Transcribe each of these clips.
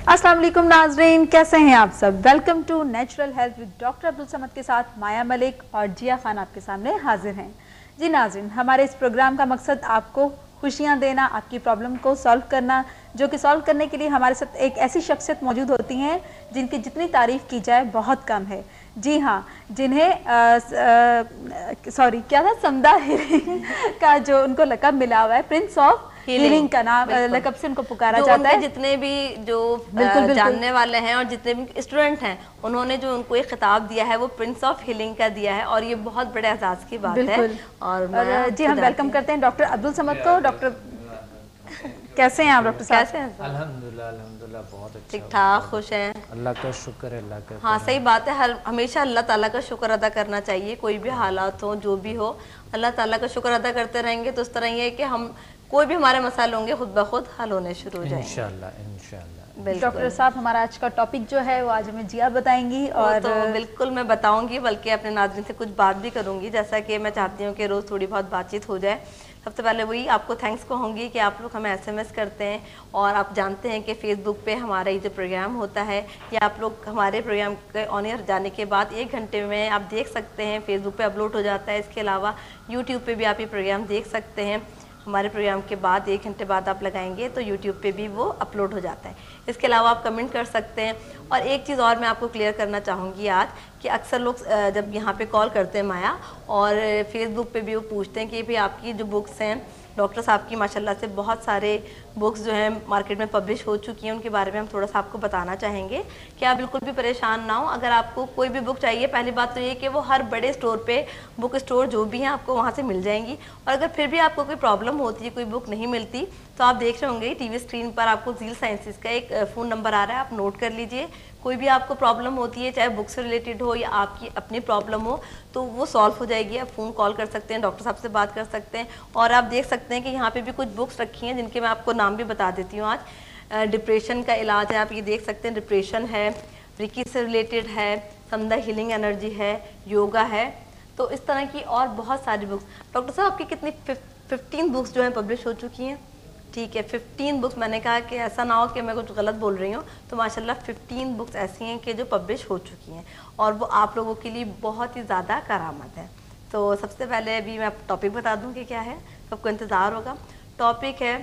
अस्सलाम वालेकुम नाजरीन, कैसे हैं आप सब। Welcome to natural health with doctor Abdul Samad के साथ माया मलिक और जिया खान आपके सामने हाजिर हैं। जी नाजरीन, हमारे इस प्रोग्राम का मकसद आपको खुशियां देना, आपकी प्रॉब्लम को सॉल्व करना, जो कि सॉल्व करने के लिए हमारे साथ एक ऐसी शख्सियत मौजूद होती हैं जिनकी जितनी तारीफ़ की जाए बहुत कम है। जी हाँ, जिन्हें क्या था, समदा हीलिंग का जो उनको लक़ब मिला हुआ है, प्रिंस ऑफ हीलिंग का नाम लक़ब से उनको पुकारा जाता है। जितने भी जो जानने वाले हैं और जितने भी स्टूडेंट हैं, उन्होंने जो उनको एक खिताब दिया है वो प्रिंस ऑफ हीलिंग का दिया है और ये बहुत बड़े एजाज़ की बात है। और जी हम वेलकम करते हैं डॉक्टर अब्दुल समद को। डॉक्टर कैसे हैं आप डॉक्टर साहब? कैसे हैं? अल्हम्दुलिल्लाह बहुत अच्छा, ठीक ठाक, खुश हैं? अल्लाह का शुक्र है, अल्लाह का। हाँ सही बात है, हमेशा अल्लाह ताला का शुक्र अदा करना चाहिए। कोई भी हालात हो, जो भी हो, अल्लाह ताला का शुक्र अदा करते रहेंगे तो उस तरह ये है कि हम कोई भी हमारे मसाले होंगे खुद ब खुद हल होने शुरू हो जाएंगे इंशाल्लाह। डॉक्टर साहब, हमारा आज का टॉपिक जो है वो आज हमें जिया बताएंगी। और तो बिल्कुल मैं बताऊंगी, बल्कि अपने नाज़रीन से कुछ बात भी करूंगी, जैसा कि मैं चाहती हूँ कि रोज़ थोड़ी बहुत बातचीत हो जाए। सबसे पहले वही आपको थैंक्स कहूँगी कि आप लोग हमें SMS करते हैं और आप जानते हैं कि फेसबुक पे हमारा ये जो प्रोग्राम होता है, या आप लोग हमारे प्रोग्राम के ऑन एयर जाने के बाद 1 घंटे में आप देख सकते हैं, फेसबुक पे अपलोड हो जाता है। इसके अलावा यूट्यूब पे भी आप ये प्रोग्राम देख सकते हैं। हमारे प्रोग्राम के बाद 1 घंटे बाद आप लगाएंगे तो यूट्यूब पे भी वो अपलोड हो जाता है। इसके अलावा आप कमेंट कर सकते हैं। और एक चीज़ और मैं आपको क्लियर करना चाहूँगी आज, कि अक्सर लोग जब यहाँ पे कॉल करते हैं माया, और फेसबुक पे भी वो पूछते हैं कि भाई आपकी जो बुक्स हैं डॉक्टर साहब की माशाल्लाह से बहुत सारे बुक्स जो हैं मार्केट में पब्लिश हो चुकी हैं, उनके बारे में हम थोड़ा सा आपको बताना चाहेंगे कि आप बिल्कुल भी परेशान ना हो। अगर आपको कोई भी बुक चाहिए, पहली बात तो ये कि वो हर बड़े स्टोर पे, बुक स्टोर जो भी हैं, आपको वहाँ से मिल जाएंगी। और अगर फिर भी आपको कोई प्रॉब्लम होती है, कोई बुक नहीं मिलती, तो आप देख रहे होंगे टीवी स्क्रीन पर आपको झील साइंसेस का एक फ़ोन नंबर आ रहा है, आप नोट कर लीजिए। कोई भी आपको प्रॉब्लम होती है, चाहे बुक से रिलेटेड हो या आपकी अपनी प्रॉब्लम हो, तो वो सॉल्व हो जाएगी। आप फ़ोन कॉल कर सकते हैं, डॉक्टर साहब से बात कर सकते हैं। और आप देख सकते हैं कि यहाँ पे भी कुछ बुक्स रखी हैं जिनके मैं आपको नाम भी बता देती हूँ आज। डिप्रेशन का इलाज है, आप ये देख सकते हैं, डिप्रेशन है, रिकी से रिलेटेड है, समदा हीलिंग एनर्जी है, योगा है। तो इस तरह की और बहुत सारी बुक्स। डॉक्टर साहब आपकी कितनी 15 बुक्स जो हैं पब्लिश हो चुकी हैं? ठीक है, 15 बुक्स। मैंने कहा कि ऐसा ना हो कि मैं कुछ गलत बोल रही हूँ, तो माशाल्लाह 15 बुक्स ऐसी हैं कि जो पब्लिश हो चुकी हैं, और वो आप लोगों के लिए बहुत ही ज़्यादा करामत है। तो सबसे पहले अभी मैं टॉपिक बता दूँ कि क्या है, सबको इंतज़ार होगा। टॉपिक है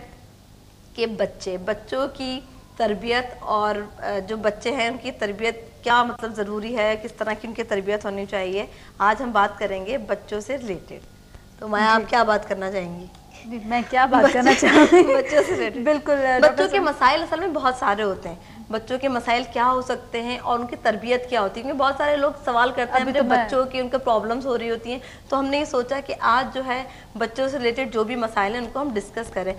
कि बच्चों की तरबियत, और जो बच्चे हैं उनकी तरबियत क्या मतलब ज़रूरी है, किस तरह की उनकी तरबियत होनी चाहिए। आज हम बात करेंगे बच्चों से रिलेटेड। तो मैं आप क्या बात करना चाहेंगी? मैं क्या बात करना चाहूँगी बच्चों से रिलेटेड? बिल्कुल, बच्चों के मसाइल असल में बहुत सारे होते हैं। बच्चों के मसाइल क्या हो सकते हैं और उनकी तरबियत क्या होती है, क्योंकि बहुत सारे लोग सवाल करते हैं अपने बच्चों की, उनके प्रॉब्लम्स हो रही होती हैं। तो हमने ये सोचा कि आज जो है बच्चों से रिलेटेड जो भी मसाइल हैं उनको हम डिस्कस करें।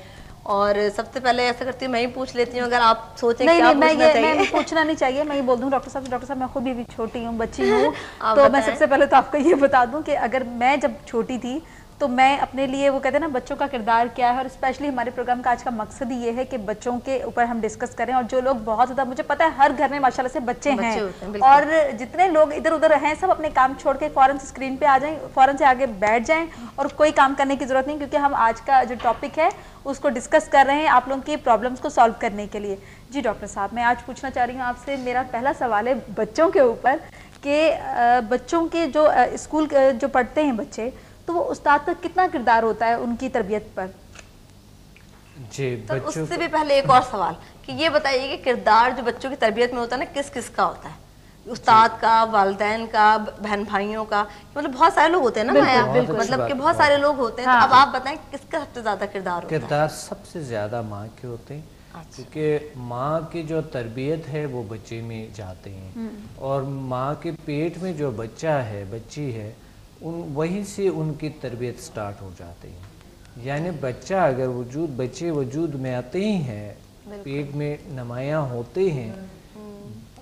और सबसे पहले ऐसा करती हूँ, मैं ही पूछ लेती हूँ, अगर आप सोचें नहीं, क्या नहीं, पूछना चाहिए। मैं पूछना नहीं चाहिए, मैं ये बोल दूँ डॉक्टर साहब मैं खुद भी छोटी हूँ, बच्ची हूँ। तो मैं सबसे पहले तो आपको ये बता दूँ कि अगर मैं जब छोटी थी तो मैं अपने लिए, वो कहते हैं ना, बच्चों का किरदार क्या है, और स्पेशली हमारे प्रोग्राम का आज का मकसद ही ये है कि बच्चों के ऊपर हम डिस्कस करें। और जो लोग बहुत ज़्यादा, मुझे पता है हर घर में माशाल्लाह से बच्चे हैं, और जितने लोग इधर उधर हैं सब अपने काम छोड़ के फ़ौरन से स्क्रीन पे आ जाएं, फ़ौरन से आगे बैठ जाएं, और कोई काम करने की ज़रूरत नहीं, क्योंकि हम आज का जो टॉपिक है उसको डिस्कस कर रहे हैं आप लोगों की प्रॉब्लम्स को सॉल्व करने के लिए। जी डॉक्टर साहब, मैं आज पूछना चाह रही हूँ आपसे, मेरा पहला सवाल है बच्चों के ऊपर, कि बच्चों के जो स्कूल जो पढ़ते हैं बच्चे, तो वो उस्ताद का कितना किरदार होता है उनकी तरबियत पर? जी, तो उससे भी पहले एक और सवाल, कि ये बताइए कि किरदार जो बच्चों की तरबियत में होता है ना, किस किस का होता है? उस्ताद का, वालिदैन का, बहन भाइयों का, मतलब बहुत सारे लोग होते हैं ना माया, मतलब कि बहुत सारे लोग होते हैं। तो अब आप बताएं किसका सबसे ज्यादा किरदार होता है? किरदार सबसे ज्यादा माँ के होते हैं। क्योंकि माँ की जो तरबियत है वो बच्चे में जाते हैं, और माँ के पेट में जो बच्चा है, बच्ची है, वहीं से उनकी तरबियत स्टार्ट हो जाती है। यानी बच्चा अगर बच्चे वजूद में आते ही हैं, पेट में नुमायाँ होते हैं,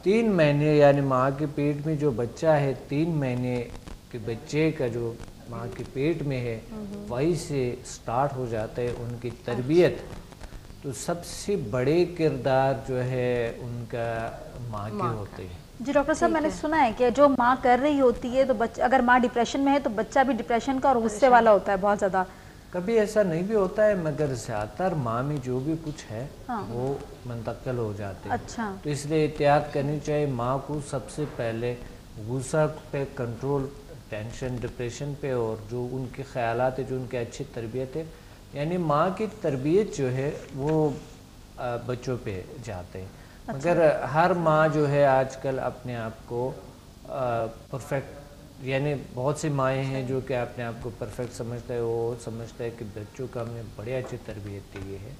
3 महीने, यानी माँ के पेट में जो बच्चा है, 3 महीने के बच्चे का जो माँ के पेट में है, वहीं से स्टार्ट हो जाता है उनकी तरबियत। तो सबसे बड़े किरदार जो है उनका माँ के होते हैं। जी डॉक्टर साहब, मैंने सुना है कि जो माँ कर रही होती है, तो बच्चा, अगर माँ डिप्रेशन में है तो बच्चा भी डिप्रेशन का और गुस्से वाला होता है बहुत ज़्यादा। कभी ऐसा नहीं भी होता है, मगर ज़्यादातर माँ में जो भी कुछ है वो मुंतकिल हो जाते हैं। अच्छा। तो इसलिए एहतियात करनी चाहिए माँ को। सबसे पहले गुस्सा पे कंट्रोल, टेंशन, डिप्रेशन पे, और जो उनके ख़यालात है, जो उनकी अच्छी तरबियत है, यानी माँ की तरबियत जो है वो बच्चों पे जाते हैं। मगर हर माँ जो है आजकल अपने आप को परफेक्ट, यानी बहुत सी माएँ हैं जो कि अपने आप को परफेक्ट समझते हैं। वो समझते हैं कि बच्चों का हमने बड़ी अच्छी तरबियत दी है,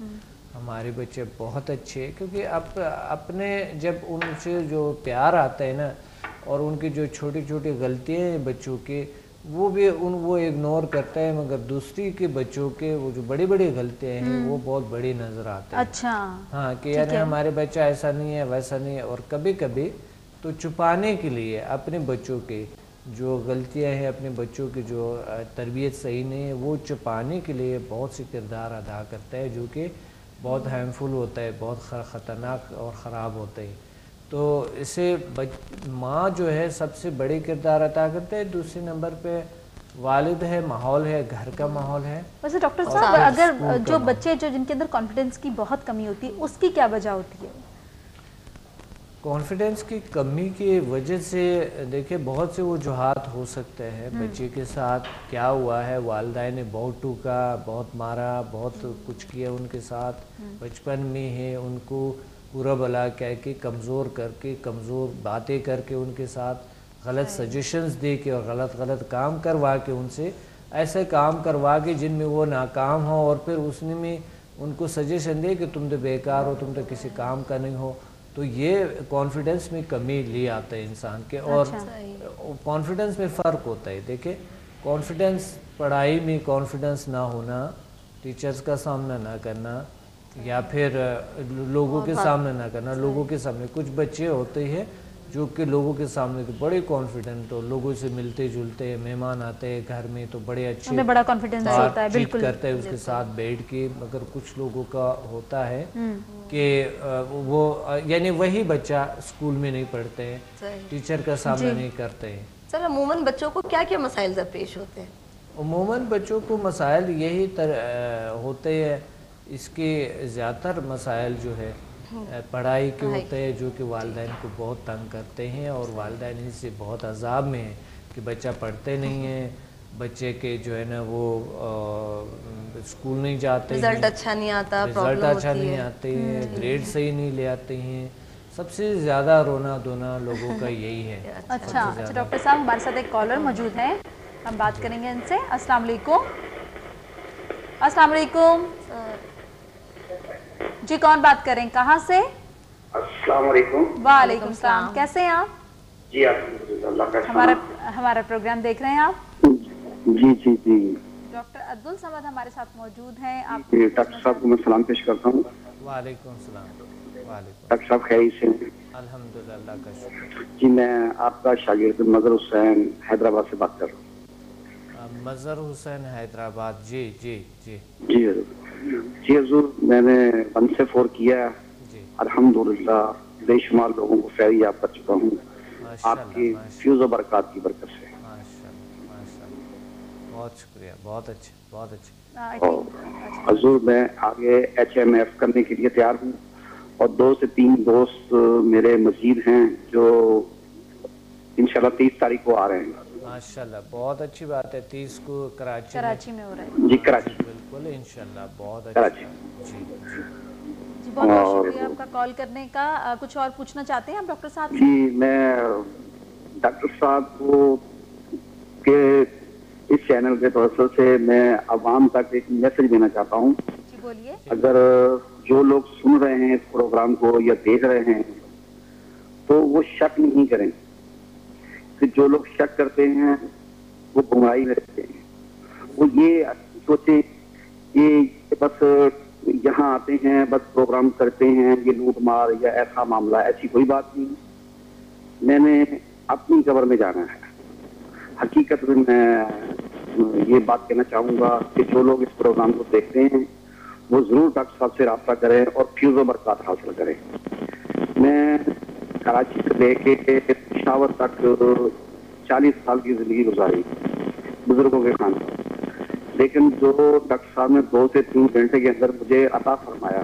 हमारे बच्चे बहुत अच्छे हैं। क्योंकि अपने जब उनसे जो प्यार आता है ना, और उनकी जो छोटी छोटी गलतियाँ हैं बच्चों की, वो इग्नोर करता है, मगर दूसरी के बच्चों के वो जो बड़ी बड़ी गलतियाँ हैं वो बहुत बड़ी नज़र आती हैं। अच्छा। हाँ, कि यानी हमारे बच्चा ऐसा नहीं है, वैसा नहीं है। और कभी कभी तो छुपाने के लिए अपने बच्चों के जो गलतियां हैं, अपने बच्चों की जो तरबियत सही नहीं है, वो छुपाने के लिए बहुत सी किरदार अदा करता है, जो कि बहुत हार्मफुल होता है, बहुत ख़तरनाक और ख़राब होता है। तो इसे माँ जो है सबसे बड़ी किरदार अदा करते हैं। दूसरे नंबर पे वालिद है, माहौल है, घर का माहौल है। वैसे डॉक्टर साहब, अगर जो बच्चे जो जिनके अंदर कॉन्फिडेंस की बहुत कमी होती है, उसकी क्या वजह होती है? कॉन्फिडेंस की कमी की वजह से देखिए बहुत से वजूहात हो सकते हैं। बच्चे के साथ क्या हुआ है, वालिदैन ने बहुत टूका, बहुत मारा, बहुत कुछ किया उनके साथ, बचपन में है उनको बुरा भला कह के, कमज़ोर करके, कमज़ोर बातें करके, उनके साथ गलत सजेशंस दे के और गलत काम करवा के, उनसे ऐसे काम करवा के जिनमें वो नाकाम हो, और फिर उसने में उनको सजेशन दे कि तुम तो बेकार हो, तुम तो किसी काम का नहीं हो। तो ये कॉन्फिडेंस में कमी ले आता है इंसान के। और कॉन्फिडेंस में फ़र्क होता है। देखिए, कॉन्फिडेंस, पढ़ाई में कॉन्फिडेंस ना होना, टीचर्स का सामना ना करना, या फिर लोगों के सामने ना करना। लोगों के सामने कुछ बच्चे होते हैं जो कि लोगों के सामने तो बड़े कॉन्फिडेंट हो, लोगों से मिलते जुलते हैं, मेहमान आते हैं घर में तो बड़े अच्छे, बड़ा कॉन्फिडेंस होता है, बिल्कुल करते हैं उसके साथ बैठ के। मगर कुछ लोगों का होता है कि वो यानी वही बच्चा स्कूल में नहीं पढ़ते हैं, टीचर का सामना नहीं करते हैं। सर, अमूमन बच्चों को क्या क्या मसाइल पेश होते हैं? अमूमन बच्चों को मसाइल यही होते हैं। इसके ज़्यादातर मसाइल जो है पढ़ाई के होते हैं, जो कि वालिदैन को बहुत तंग करते हैं, और वालिदैन इससे बहुत अजाब में है कि बच्चा पढ़ते नहीं है, बच्चे के जो है ना वो स्कूल नहीं जाते, रिजल्ट अच्छा नहीं आता, रिजल्ट अच्छा नहीं आते हैं, ग्रेड सही नहीं ले आते हैं। सबसे ज़्यादा रोना धोना लोगों का यही है। अच्छा डॉक्टर साहब, हमारे साथ एक कॉलर मौजूद है, हम बात करेंगे इनसे। अस्सलाम वालेकुम। अस्सलाम वालेकुम जी, कौन बात करें, कहाँ से? अस्सलाम वालेकुम। वालेकुम सलाम, कैसे हैं आप? जी अल्लाह का हमारा प्रोग्राम देख रहे हैं आप? जी जी जी। डॉक्टर अब्दुल समद हमारे साथ मौजूद हैं। आप डॉक्टर साहब को मैं सलाम पेश करता हूँ। वालेकुम सलाम। वालेकुम। डॉक्टर साहब खैरियत से? अल्हम्दुलिल्लाह, अल्लाह का शुक्र। जी, मैं आपका शागिर्द मजहर हुसैन हैदराबाद से बात कर रहा हूँ। मजहर हुसैन हैदराबाद, जी जी जी जी जी हजूर, मैंने 1 से 4 किया, अल्हम्दुलिल्लाह बेशुमार लोगों को फैरी याद कर चुका हूँ आपकी फ्यूज़ और बरकत की बरकत से। बहुत शुक्रिया, बहुत अच्छे, बहुत अच्छे। हजूर, मैं आगे HMF करने के लिए तैयार हूँ, और 2 से 3 दोस्त मेरे मजीद हैं जो इंशाल्लाह 30 तारीख को आ रहे हैं। माशाल्लाह, बहुत अच्छी बात है। 30 को कराची में हो रहा है। जी, कराची, बिल्कुल, इंशाल्लाह, बहुत अच्छा। जी जी, बहुत बहुत शुक्रिया आपका कॉल करने का। कुछ और पूछना चाहते हैं आप डॉक्टर साहब से? जी, मैं डॉक्टर साहब को के इस चैनल के तवज्जो से मैं आवाम तक एक मैसेज देना चाहता हूँ। जी बोलिए। अगर जो लोग सुन रहे हैं इस प्रोग्राम को या देख रहे हैं, तो वो शक नहीं करें कि जो लोग शक करते हैं वो गुमराही में रहते हैं। वो ये सोचे कि बस यहाँ आते हैं, बस प्रोग्राम करते हैं, ये लूट मार या ऐसा मामला, ऐसी कोई बात नहीं। मैंने अपनी कब्र में जाना है। हकीकत में मैं ये बात कहना चाहूँगा कि जो लोग इस प्रोग्राम को देखते हैं वो ज़रूर डॉक्टर साहब से रब्ता करें और फ्यूज़ और बरकत हासिल करें। मैं कराची से लेके पेशावर तक 40 साल की ज़िंदगी गुजारी बुजुर्गों के खाने। لیکن جو ڈاکٹر صاحب نے 2 سے 3 گھنٹے کے اندر مجھے عطا فرمایا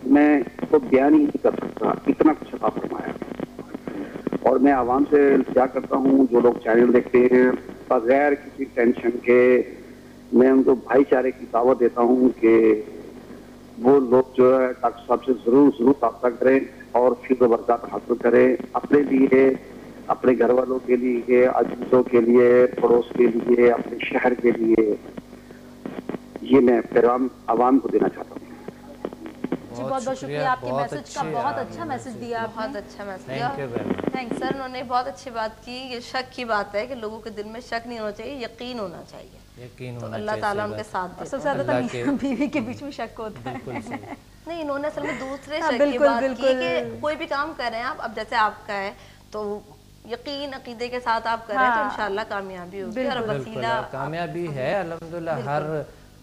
میں اس کو بیان ہی نہیں کر سکتا، اتنا کچھ عطا فرمایا. اور میں عوام سے التجا کرتا ہوں جو لوگ چینل دیکھتے ہیں بغیر کسی ٹینشن کے میں ان کو بھائی چارے کی دعوت دیتا ہوں کہ وہ لوگ جو ہے ڈاکٹر صاحب سے ضرور رابطہ کریں اور فیض و برکات حاصل کریں اپنے لیے، اپنے گھر والوں کے لیے، عزیزوں کے لیے، پڑوس کے لیے، اپنے شہر کے لیے. یہ میں پیغام عوام کو دینا چاہتا ہوں. جی بہت بہت شکریہ آپ کے میسج کا، بہت اچھا میسج دیا، بہت اچھا میسج دیا. تھینکس سر، انہوں نے بہت اچھی بات کی. یہ شک کی بات ہے کہ لوگوں کے دل میں شک نہیں ہونا چاہیے، یقین ہونا چاہیے. یقین تو اللہ تعالیٰ ان کے ساتھ دیتا ہے. سب سے زیادہ تو بیوی کے بیچ میں شک ہوتا ہے. نہیں، انہوں نے اصل میں دوسرے شک کی بات کی کہ کوئی بھی کام کر رہے ہیں آپ، اب جیسے آپ کا ہے تو یقین عقیدے کے ساتھ آپ کریں تو انشاءاللہ کامیابی ہوگی. اور وسیلہ کامیابی ہے الحمدللہ. ہر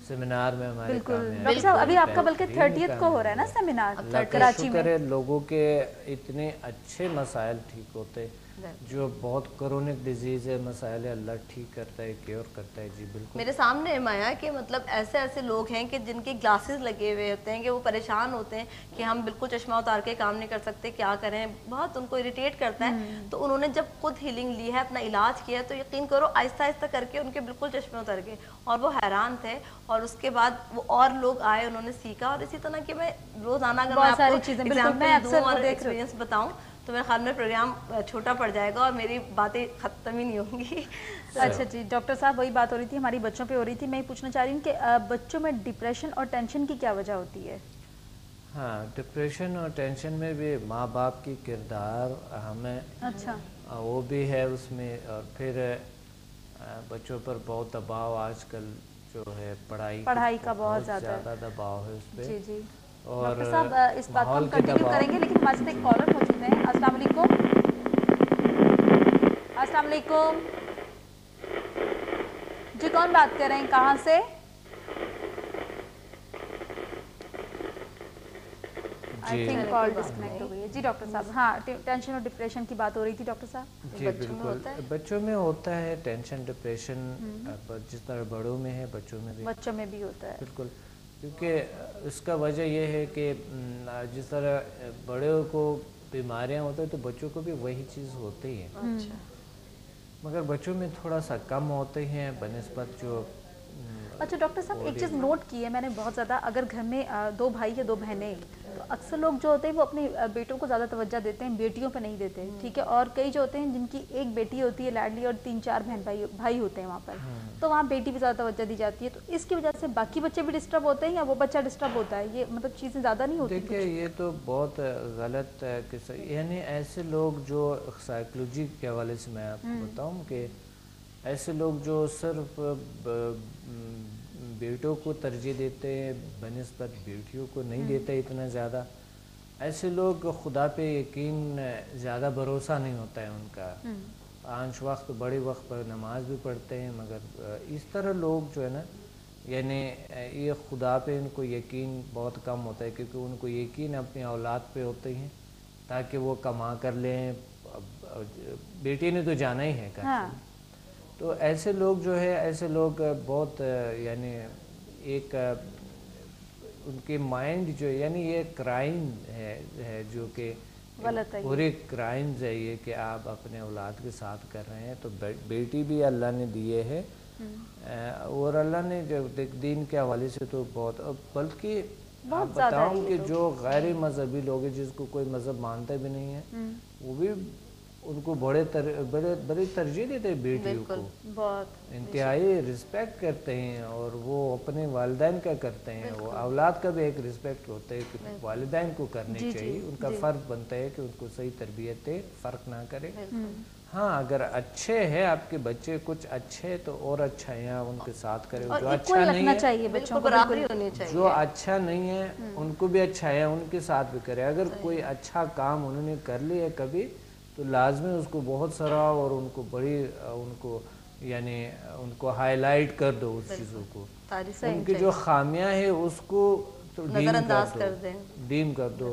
سیمینار میں ہمارے ڈاکٹر صاحب ابھی آپ کا بلکہ 30th کو ہو رہا ہے نا سیمینار کراچی میں. لوگوں کے اتنے اچھے مسائل ٹھیک ہوتے، جو بہت کرونک ڈیزیز ہے، مسائل اللہ ٹھیک کرتا ہے، کیور کرتا ہے. جی بالکل میرے سامنے آیا کہ مطلب ایسے لوگ ہیں کہ جن کے گلاسز لگے ہوئے ہوتے ہیں کہ وہ پریشان ہوتے ہیں کہ ہم بالکل چشمہ اتار کے کام نہیں کر سکتے، کیا کریں، بہت ان کو اریٹیٹ کرتا ہے. تو انہوں نے جب خود ہیلنگ لی ہے، اپنا علاج کیا ہے، تو یقین کرو آہستہ آہستہ کر کے ان کے بالکل چشمے اتر گئے اور وہ حیران تھے. اور اس کے بعد وہ اور لوگ آئے، انہوں نے سیکھا. اور اسی طرح کہ میں روزانہ اگر میں آپ کو ایگزامپل دوں اور ایکسپیرینس بتاؤں تو میرے خیال میں پروگرام چھوٹا پڑ جائے گا اور میری باتیں ختم ہی نہیں ہوں گی. اچھا جی ڈاکٹر صاحب وہی بات ہو رہی تھی ہماری بچوں پہ ہو رہی تھی. میں یہ پوچھنا چاہ رہی ہوں کہ بچوں میں ڈپریشن اور ٹینشن کی کیا وجہ ہوتی ہے؟ ہاں، ڈپریشن اور ٹینشن میں بھی ماں باپ کی کردار اہم ہے. اچھا وہ بھی ہے اس میں. اور پھر بچوں پر بہت دباؤ آج کل جو ہے، پڑھائی کا بہت زیادہ دباؤ ہے اس پہ. جی جی اور ڈاکٹر صاحب اس بات کو ہم کنٹینیو کریں گے، لیکن ہمارے ساتھ ایک کالر موجود ہیں. السلام علیکم. السلام علیکم جی، کون بات کر رہے ہیں، کہاں سے؟ آئی تھنک کال ڈسکنیکٹ ہو گئی ہے. جی ڈاکٹر صاحب، ہاں ٹینشن اور ڈپریشن کی بات ہو رہی تھی ڈاکٹر صاحب. جی بالکل، بچوں میں ہوتا ہے ٹینشن ڈپریشن، جس طرح بڑوں میں ہے بچوں میں بھی ہوتا ہے. بالکل، کیونکہ اس کا وجہ یہ ہے کہ جس طرح بڑوں کو بیماریاں ہوتی ہیں تو بچوں کو بھی وہی چیز ہوتی ہے. مگر بچوں میں تھوڑا سا کم ہوتے ہیں بنسبت جو. اچھا ڈاکٹر صاحب ایک چیز نوٹ کی ہے میں نے بہت زیادہ، اگر گھر میں 2 بھائی یا 2 بہنیں تو اکثر لوگ جو ہوتے ہیں وہ اپنے بیٹوں کو زیادہ توجہ دیتے ہیں، بیٹیوں پہ نہیں دیتے. ٹھیک ہے، اور کئی جو ہوتے ہیں جن کی ایک بیٹی ہوتی ہے لاڈلی اور 3-4 بہن بھائی ہوتے ہیں وہاں پر، تو وہاں بیٹی بھی زیادہ توجہ دی جاتی ہے. تو اس کی وجہ سے باقی بچے بھی ڈسٹرب ہوتے ہیں یا وہ بچہ ڈسٹرب ہوتا ہے؟ یہ مطلب چیزیں زیادہ نہیں ہوتی؟ دیکھیں یہ تو بہت غلط ہے کہ یعنی ایسے لوگ جو سائیکلوجی کے حوالے سے میں آپ کو بتاؤں کہ ایسے لوگ جو صرف بیٹوں کو ترجیح دیتے ہیں بنسبت بیٹیوں کو نہیں دیتے اتنا زیادہ، ایسے لوگ خدا پہ یقین زیادہ بھروسہ نہیں ہوتا ہے ان کا. پانچ وقت بڑے وقت پر نماز بھی پڑھتے ہیں، مگر اس طرح لوگ جو ہے نا، یعنی یہ خدا پہ ان کو یقین بہت کم ہوتا ہے، کیونکہ ان کو یقین اپنی اولاد پہ ہوتے ہیں تاکہ وہ کما کر لیں. بیٹی نے تو جانا ہی ہے گھر. تو ایسے لوگ جو ہے، ایسے لوگ بہت یعنی ایک ان کے مائنڈ جو یعنی یہ کرائم ہے جو کہ پورے کرائمز ہے یہ کہ آپ اپنے اولاد کے ساتھ کر رہے ہیں. تو بیٹی بھی اللہ نے دیے ہے اور اللہ نے جو دین کے حوالے سے تو بہت، بلکہ آپ بتاؤں کہ جو غیر مذہبی لوگ ہیں جس کو کوئی مذہب مانتے بھی نہیں ہے، وہ بھی ان کو بڑی ترجیح دیتے ہیں بیٹیوں کو، بہت انتہائی رسپیکٹ کرتے ہیں. اور وہ اپنے والدین کا کرتے ہیں، وہ اولاد کا بھی ایک رسپیکٹ ہوتا ہے کہ والدین کو کرنی چاہیے. ان کا فرض بنتا ہے کہ ان کو صحیح تربیت دے، فرق نہ کرے. ہاں اگر اچھے ہیں آپ کے بچے کچھ اچھے تو اور اچھا ہے ان کے ساتھ کرے. جو اچھا نہیں ہے، جو اچھا نہیں ہے ان کو بھی اچھا ہے ان کے ساتھ بھی کرے. اگر کوئی اچھا کام انہوں نے کر لیا کبھی تو لازمی اس کو بہت سراہو اور ان کو بڑی ان کو یعنی ان کو ہائی لائٹ کر دو اس چیزوں کو. ان کی جو خامیاں ہیں اس کو तो नजरअंदाज कर दें, डीम कर दो,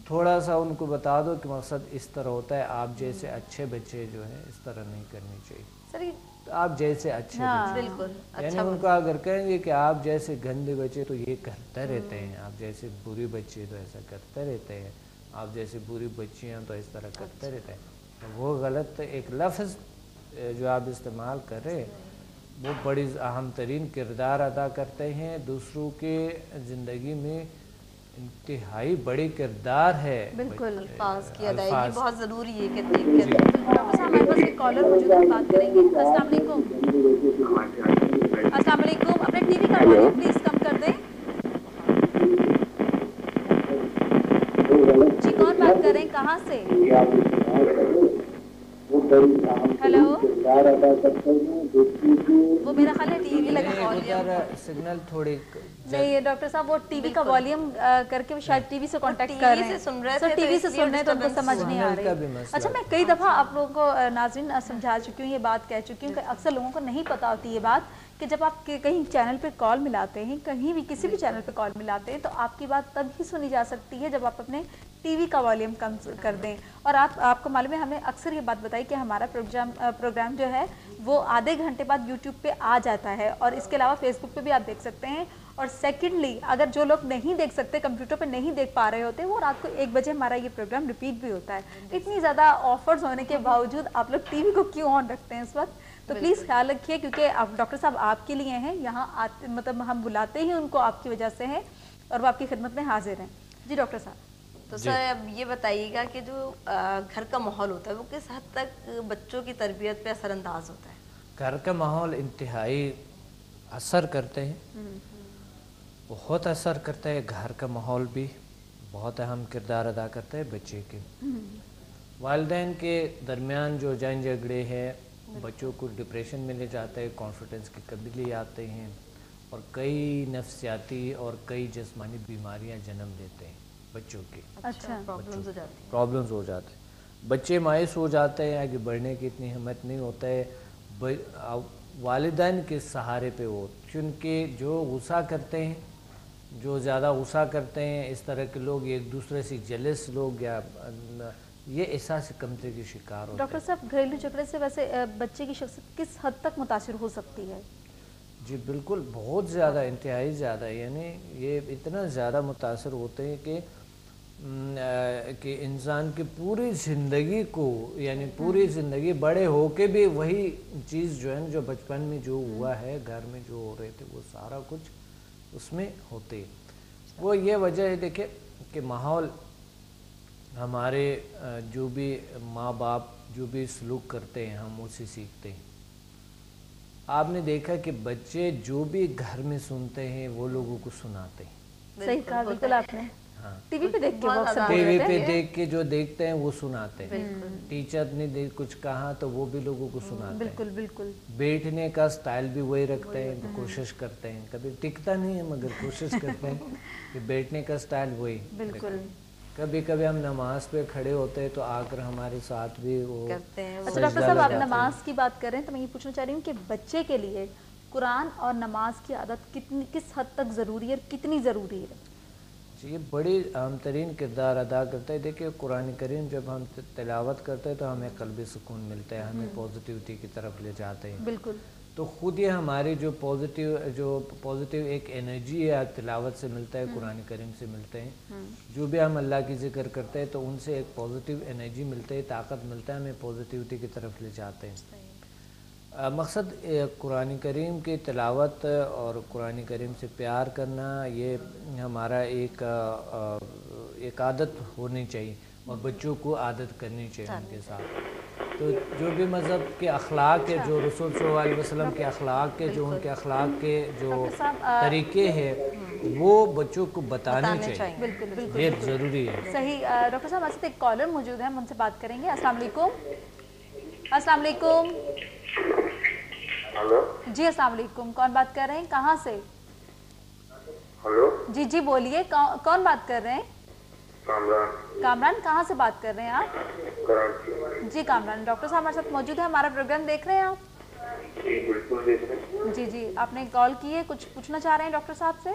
थोड़ा सा उनको बता दो कि मकसद इस तरह होता है, आप जैसे अच्छे बच्चे जो हैं इस तरह नहीं करनी चाहिए, सर तो आप जैसे अच्छे बच्चे, बिल्कुल यानी उनको अगर कहेंगे कि आप जैसे गंदे बच्चे तो ये करते रहते हैं, आप जैसे बुरी बच्चे तो ऐसा करते रहते हैं, आप जैसे बुरी बच्चियाँ तो इस तरह करते रहते हैं, तो वो गलत एक लफ्ज़ जो आप इस्तेमाल कर रहे हैं वो बड़ी अहम तरीन किरदार अदा करते हैं, दूसरों के ज़िंदगी में इंतहाई बड़ी किरदार है। बिल्कुल, अल्फाज की अदायगी बहुत ज़रूरी है कि डॉक्टर साहब हमारे पास एक कॉलर मौजूद है, बात करेंगे। अस्सलाम वालेकुम। अस्सलाम वालेकुम, अपने टीवी का वॉल्यूम प्लीज कम कर दें। जी कौन बात कर रहे हैं, कहाँ से? हेलो, वो मेरा ख्याल है टीवी लगा वॉल्यूम सिग्नल थोड़ी नहीं, डॉक्टर साहब वो टीवी का वॉल्यूम करके वो शायद टीवी से कांटेक्ट कर रहे हैं, सुन रहे सर थे, टीवी से सुन रहे हैं तो उनको समझ नहीं आ सिग्नल का भी रही। मसला अच्छा, मैं कई दफ़ा आप लोगों को नाज़रीन समझा चुकी हूँ, ये बात कह चुकी हूँ कि अक्सर लोगों को नहीं पता होती ये बात कि जब आप कहीं चैनल पे कॉल मिलाते हैं, कहीं भी किसी भी चैनल पे कॉल मिलाते हैं, तो आपकी बात तब ही सुनी जा सकती है जब आप अपने टीवी का वॉल्यूम कम कर दें। और आपको मालूम है, हमने अक्सर ये बात बताई कि हमारा प्रोग्राम जो है वो आधे घंटे बाद यूट्यूब पे आ जाता है, और इसके अलावा फेसबुक पे भी आप देख सकते हैं। और सेकेंडली, अगर जो लोग नहीं देख सकते, कंप्यूटर पे नहीं देख पा रहे होते, वो रात को 1 बजे हमारा ये प्रोग्राम रिपीट भी होता है। इतनी ज़्यादा ऑफर्स होने के बावजूद आप लोग टीवी को क्यों ऑन रखते हैं इस वक्त? तो प्लीज़ ख्याल रखिए, क्योंकि आप डॉक्टर साहब आपके लिए हैं, यहाँ आते मतलब हम बुलाते ही उनको आपकी वजह से हैं, और वो आपकी खिदमत में हाजिर हैं। जी डॉक्टर साहब। तो सर अब ये बताइएगा कि जो घर का माहौल होता है वो किस हद तक बच्चों की तरबियत पे असरअंदाज होता है? घर का माहौल इंतहाई असर करते हैं, बहुत असर करता है। घर का माहौल भी बहुत अहम किरदार अदा करता है बच्चे के। वालिदैन के दरमियान जो जंग झगड़े हैं बच्चों को डिप्रेशन में ले जाता है, कॉन्फिडेंस की कमी ले आते हैं, और कई नफ्सियाती और कई जिस्मानी बीमारियां जन्म देते हैं बच्चों के। अच्छा, प्रॉब्लम्स हो जाती हैं। प्रॉब्लम्स हो जाते हैं, बच्चे मायूस हो जाते हैं, आगे बढ़ने की इतनी हिम्मत नहीं होता है वालिदैन के सहारे पे वो, क्योंकि जो गुस्सा करते हैं, जो ज़्यादा गुस्सा करते हैं, इस तरह के लोग, एक दूसरे से जेलस लोग, या ये एहसास कमतरी के शिकार होते हैं। डॉक्टर साहब, घरेलू झगड़े से वैसे बच्चे की शख्सियत किस हद तक मुतासिर हो सकती है? जी बिल्कुल, बहुत ज़्यादा, इंतहाई ज़्यादा, यानी ये इतना ज़्यादा मुतासर होते हैं कि इंसान की पूरी ज़िंदगी को, यानी पूरी ज़िंदगी बड़े होके भी वही चीज़ जो है ना, जो बचपन में जो हुआ है, घर में जो हो रहे थे, वो सारा कुछ उसमें होते। वो ये वजह है, देखिए कि माहौल, हमारे जो भी माँ बाप जो भी सलूक करते हैं हम उसे सीखते हैं। आपने देखा कि बच्चे जो भी घर में सुनते हैं वो लोगों को सुनाते हैं। सही कहा बिल्कुल आपने। हाँ, टीवी पे देख के, टीवी पे देख के जो देखते हैं वो सुनाते हैं। टीचर ने कुछ कहा तो वो भी लोगों को सुनाते हैं। बिल्कुल बिल्कुल। बैठने का स्टाइल भी वही रखते हैं, तो कोशिश करते हैं, कभी टिकता नहीं है मगर कोशिश करते हैं कि बैठने का स्टाइल वही। बिल्कुल। कभी कभी हम नमाज पे खड़े होते हैं तो आकर हमारे साथ भी वो करते हैं। अच्छा डॉक्टर साहब, आप नमाज की बात करें तो मैं ये पूछना चाह रही हूँ कि बच्चे के लिए कुरान और नमाज की आदत किस हद तक ज़रूरी है और कितनी ज़रूरी है? ये बड़ी अहम तरीन किरदार अदा करता है। देखिए, कुरान करीम जब हम तिलावत करते हैं तो हमें क़ल्बी सुकून मिलता है, हमें पॉजिटिविटी की तरफ ले जाते हैं। बिल्कुल। तो ख़ुद ये हमारी जो पॉजिटिव एक एनर्जी है तिलावत से मिलता है, कुरान करीम से मिलते हैं। जो भी हम अल्लाह की ज़िक्र करते हैं तो उनसे एक पॉजिटिव एनर्जी मिलती है, ताकत मिलता है, हमें पॉजिटिविटी की तरफ ले जाते हैं। मकसद कुरान करीम की तिलावत और कुरान करीम से प्यार करना, ये हमारा एक आदत होनी चाहिए, और बच्चों को आदत करनी चाहिए उनके साथ। तो जो भी मज़हब के अखलाक है, जो रसूल सल्लल्लाहु अलैहि वसल्लम के अखलाक के, जो उनके अखलाक के जो तरीके हैं वो बच्चों को बताने चाहिए। बिल्कुल बिल्कुल, ये ज़रूरी है। सही। डॉक्टर साहब, हमारे साथ एक कॉलर मौजूद है, हम उनसे बात करेंगे। अस्सलाम वालेकुम। अस्सलाम वालेकुम। हेलो जी अस्सलाम वालेकुम, कौन बात कर रहे हैं, कहाँ से? हेलो जी जी बोलिए, कौन बात कर रहे हैं? कामरान। कामरान, कहाँ से बात कर रहे हैं आप? कराची। जी कामरान, डॉक्टर साहब हमारे साथ मौजूद है, हमारा प्रोग्राम देख रहे हैं आप? जी बिल्कुल देख रहे हैं। जी जी, आपने कॉल की है, कुछ पूछना चाह रहे हैं डॉक्टर साहब से?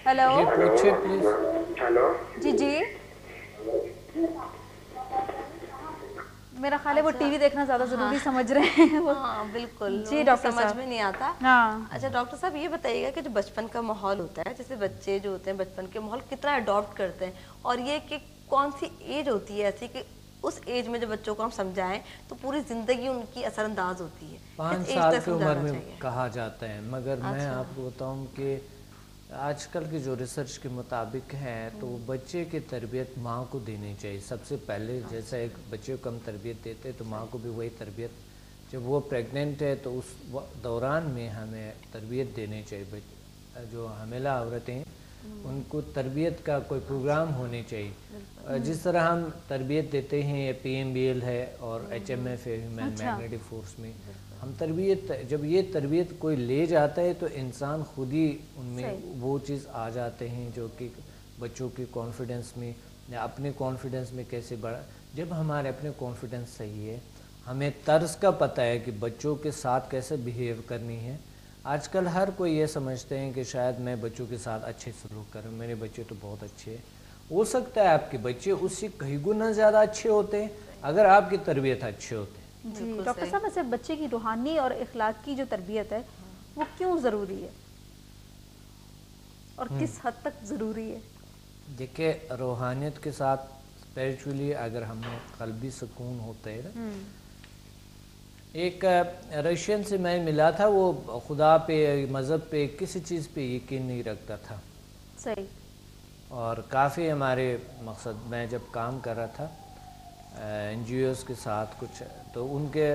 हेलो जी पूछिए प्लीज। हेलो जी जी, मेरा ख्याल है वो टीवी देखना ज़्यादा ज़रूरी समझ रहे हैं वो। हाँ बिल्कुल, जी उनको डॉक्टर समझ साहब। में नहीं आता। हाँ अच्छा डॉक्टर साहब ये बताइएगा कि जो बचपन का माहौल होता है, जैसे बच्चे जो होते हैं बचपन के माहौल कितना अडॉप्ट करते हैं, और ये कि कौन सी एज होती है ऐसी कि उस एज में जब बच्चों को हम समझाएं तो पूरी जिंदगी उनकी असरअंदाज होती है, 5 किस एज साल तक की उम्र समझाना में चाहिए? कहा जाता है, मगर मैं अच्छा। आपको बताऊं कि आजकल की जो रिसर्च के मुताबिक है तो बच्चे की तरबियत माँ को देनी चाहिए सबसे पहले। जैसा एक बच्चे को हम तरबियत देते हैं तो माँ को भी वही तरबियत, जब वो प्रेग्नेंट है तो उस दौरान में हमें तरबियत देनी चाहिए। जो हमेला औरतें उनको तरबियत का कोई प्रोग्राम होने चाहिए। जिस तरह हम तरबियत देते हैं, ये PMBL है और HMF है, ह्यूमन मैग्नेटिक फोर्स में हम तरबियत, जब ये तरबियत कोई ले जाता है तो इंसान खुद ही उनमें वो चीज़ आ जाते हैं जो कि बच्चों के कॉन्फिडेंस में या अपने कॉन्फिडेंस में कैसे बढ़ा। जब हमारे अपने कॉन्फिडेंस सही है, हमें तर्ज का पता है कि बच्चों के साथ कैसे बिहेव करनी है। आजकल हर कोई ये समझते हैं कि शायद मैं बच्चों के साथ अच्छे सलूक करूँ, मेरे बच्चे तो बहुत अच्छे हैं। हो सकता है आपके बच्चे उससे कई गुना ज़्यादा अच्छे होते हैं अगर आपकी तरबियत अच्छी होती है। जी डॉक्टर साहब, वैसे बच्चे की रूहानी और इखलाक की जो तरबियत है वो क्यों ज़रूरी है और किस हद तक ज़रूरी है? देखिए रूहानियत के साथ स्पिरिचुअली अगर हमें क़ल्बी सुकून होता है ना, एक रशियन से मैं मिला था, वो खुदा पे मज़हब पे किसी चीज़ पे यकीन नहीं रखता था। सही। और काफ़ी हमारे मकसद, मैं जब काम कर रहा था NGOs के साथ कुछ, तो उनके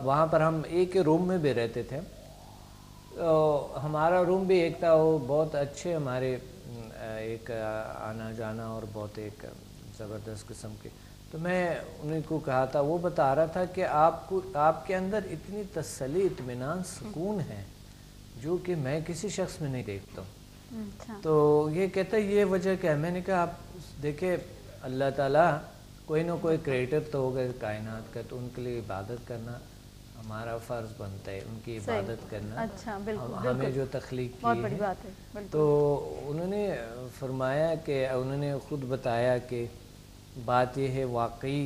वहाँ पर हम एक ही रूम में भी रहते थे। तो हमारा रूम भी एक था, वो बहुत अच्छे हमारे एक आना जाना और बहुत एक ज़बरदस्त किस्म के। तो मैं उन्हीं को कहा था, वो बता रहा था कि आपको आपके अंदर इतनी तसल्ली, इत्मीनान, सुकून है जो कि मैं किसी शख्स में नहीं देखता हूँ। अच्छा। तो ये कहता है ये वजह क्या है? मैंने कहा आप देखे अल्लाह ताला कोई ना कोई क्रिएटर तो होगा कायनात का, तो उनके लिए इबादत करना हमारा फ़र्ज़ बनता है, उनकी इबादत करना। अच्छा, बिल्कुल, हमें जो तख्लीक की बहुत बड़ी है। बात है, बिल्कुल। तो उन्होंने फरमाया कि उन्होंने ख़ुद बताया कि बात यह है वाकई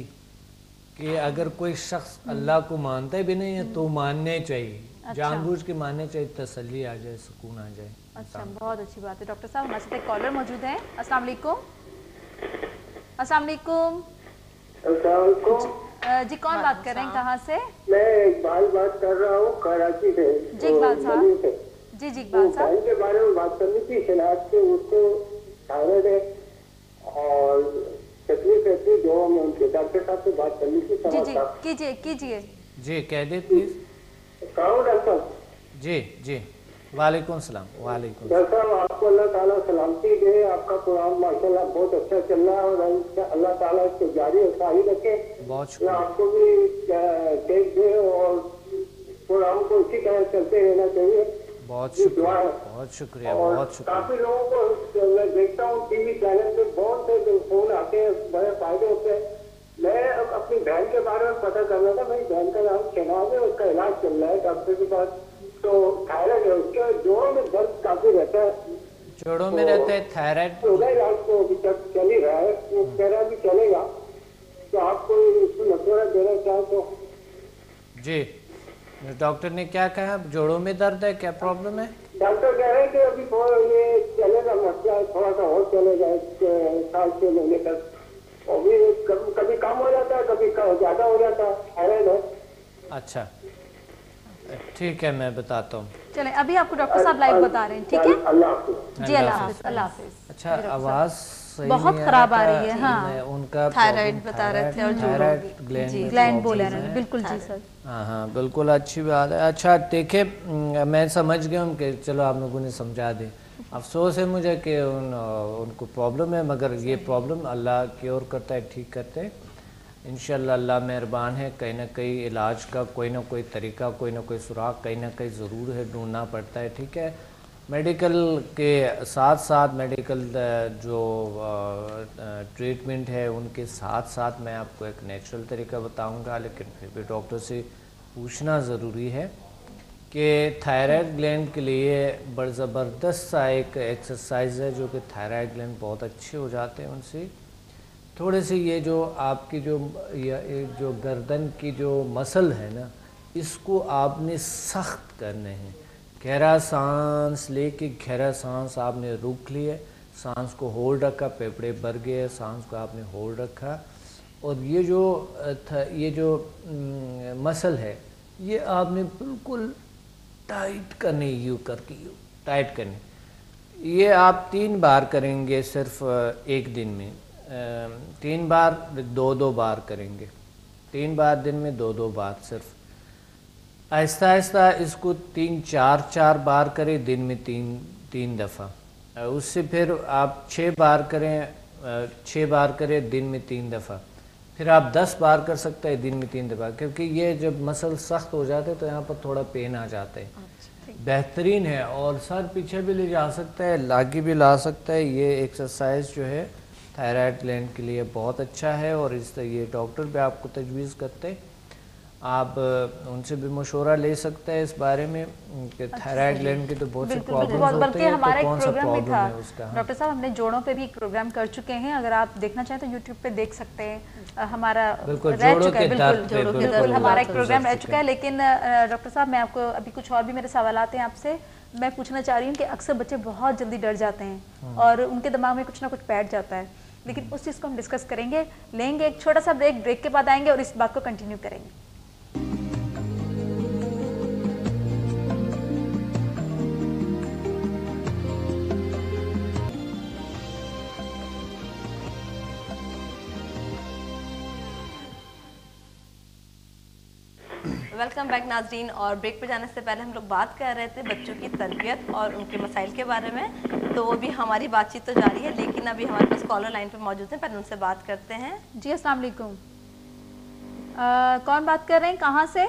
कि अगर कोई शख्स अल्लाह को मानता भी नहीं है तो मानने चाहिए, जानबूझ के मानने चाहिए, तसल्ली आ जाए, सुकून आ जाए। अच्छा, बहुत अच्छी बात है। डॉक्टर साहब हमारे साथ एक कॉलर मौजूद है। अस्सलाम वालेकुम। अस्सलाम वालेकुम। जी कौन बात कर रहे हैं, कहाँ से? मैं इकबाल बात कर रहा हूँ कराची से। जी इकबाल साहब। जी जी इकबाल साहब। के बारे में बात करनी थी, शनाख्त से उसको थायराइड है और तकलीफ रहती है, जो हम उनके डॉक्टर साहब से बात करनी थी। जी जी कीजिए कीजिए। जी कह दे प्लीज। कहाँ डॉक्टर? जी जी वालेकुम सलाम। वालेकुम डॉक्टर साहब आपको अल्लाह ताला सलामती दे, आपका प्रोग्राम माशाल्लाह बहुत अच्छा चल रहा है और अल्लाह ताला इसको जारी और सारी रखे। बहुत शुक्रिया। आपको भी टेक दे और प्रोग्राम को इसी तरह चलते रहना चाहिए। बहुत शुक्रिया, बहुत शुक्रिया, बहुत शुक्रिया। काफी लोगों को मैं देखता हूँ टीवी चैनल पे बहुत से फोन आते हैं, बड़े फायदे होते हैं। मैं अपनी बहन के बारे में पता करना था, मेरी बहन का नाम शहनाज है, उसका इलाज चल रहा है डॉक्टर के पास। तो थायराइड है, उसके जोड़ों में दर्द काफी रहता है। जोड़ों में रहता है थायराइड? इलाज तो अभी तक चल ही रहा है, वो कह रहा भी चलेगा। तो आपको इसमें मशवरा देना चाहे तो? जी डॉक्टर ने क्या कहा? जोड़ों में दर्द है, क्या प्रॉब्लम है? डॉक्टर कह रहे हैं कि अभी थोड़ा ये चलेगा, मसला थोड़ा सा और चलेगा 1 साल 6 महीने तक। अभी कभी कम हो जाता है, कभी ज्यादा हो जाता है, थायराइड है। अच्छा ठीक है, मैं बताता हूँ। चलें अभी आपको डॉक्टर साहब लाइव बता रहे हैं, ठीक है? अल्लाह हाफ़िज़। जी अल्लाह हाफिज़, अल्लाह हाफिज़। अच्छा आवाज़ सही बहुत नहीं खराब आ रहा रही है, हाँ। मैं उनका थायराइड बता रहे थे और थायराइड ग्लैंड बोले हैं, बिल्कुल जी सर। हाँ हाँ बिल्कुल अच्छी बात है। अच्छा देखिए मैं समझ गया हूँ कि चलो आप लोगों ने समझा दें। अफसोस है मुझे कि उनको प्रॉब्लम है, मगर ये प्रॉब्लम अल्लाह क्योर करता है, ठीक करते हैं इंशाअल्लाह। अल्लाह मेहरबान है, कहीं ना कहीं इलाज का कोई ना कोई तरीका, कोई ना कोई सुराग कहीं ना कहीं ज़रूर है, ढूंढना पड़ता है, ठीक है। मेडिकल के साथ साथ मेडिकल जो ट्रीटमेंट है उनके साथ साथ मैं आपको एक नेचुरल तरीका बताऊंगा, लेकिन फिर भी डॉक्टर से पूछना ज़रूरी है। कि थायराइड ग्लैंड के लिए बड़ा ज़बरदस्त सा एक एक्सरसाइज है जो कि थायराइड ग्लैंड बहुत अच्छे हो जाते हैं उनसे। थोड़े से ये जो आपकी जो गर्दन की जो मसल है ना, इसको आपने सख्त करने हैं। गहरा सांस लेके गहरा सांस आपने रोक लिया, सांस को होल्ड रखा, फेफड़े भर गए, सांस को आपने होल्ड रखा, और ये जो मसल है ये आपने बिल्कुल टाइट करनी, यूँ करके यूँ टाइट करनी। ये आप 3 बार करेंगे सिर्फ एक दिन में, 3 बार 2-2 बार करेंगे, 3 बार दिन में 2-2 बार सिर्फ। आहिस्ता आहिस्ता इसको 3-4 बार करें दिन में 3 दफ़ा। उससे फिर आप 6 बार करें दिन में 3 दफ़ा। फिर आप 10 बार कर सकते हैं दिन में 3 दफ़ा, क्योंकि ये जब मसल सख्त हो जाते हैं तो यहाँ पर थोड़ा पेन आ जाता है। बेहतरीन है, और सर पीछे भी ले जा सकता है, लागी भी ला सकता है। ये एक्सरसाइज जो है थायराइड ग्लैंड के लिए बहुत अच्छा है, और ये डॉक्टर भी आपको तजवीज़ करते हैं। आप उनसे भी मशवरा ले सकते हैं इस बारे में कि थायराइड ग्लैंड की तो बहुत सी प्रॉब्लम्स होती बल्कि है, हमारा तो एक कौन सा प्रोग्राम भी प्रॉब्लम था है उसका। डॉक्टर साहब, हमने जोड़ों पे भी एक प्रोग्राम कर चुके हैं, अगर आप देखना चाहें तो यूट्यूब पे देख सकते हैं। हमारा बिल्कुल, रह जोड़ों चुका है, के दर्द पे बिल्कुल हमारा एक बिल्कुल प्रोग्राम रह गुज़र चुका है। लेकिन डॉक्टर साहब, मैं आपको अभी कुछ और भी मेरे सवाल आते हैं आपसे। मैं पूछना चाह रही हूँ कि अक्सर बच्चे बहुत जल्दी डर जाते हैं और उनके दिमाग में कुछ ना कुछ बैठ जाता है, लेकिन उस चीज़ को हम डिस्कस करेंगे, लेंगे एक छोटा सा ब्रेक के बाद आएंगे और इस बात को कंटिन्यू करेंगे। वेलकम बैक नाजरीन। और ब्रेक पे जाने से पहले हम लोग बात कर रहे थे बच्चों की तरबियत और उनके मसाइल के बारे में, तो वो भी हमारी बातचीत तो जारी है, लेकिन अभी हमारे पास कॉलर लाइन पे मौजूद हैं, पहले उनसे बात करते हैं। जी अस्सलाम वालेकुम, कौन बात कर रहे हैं, कहाँ से?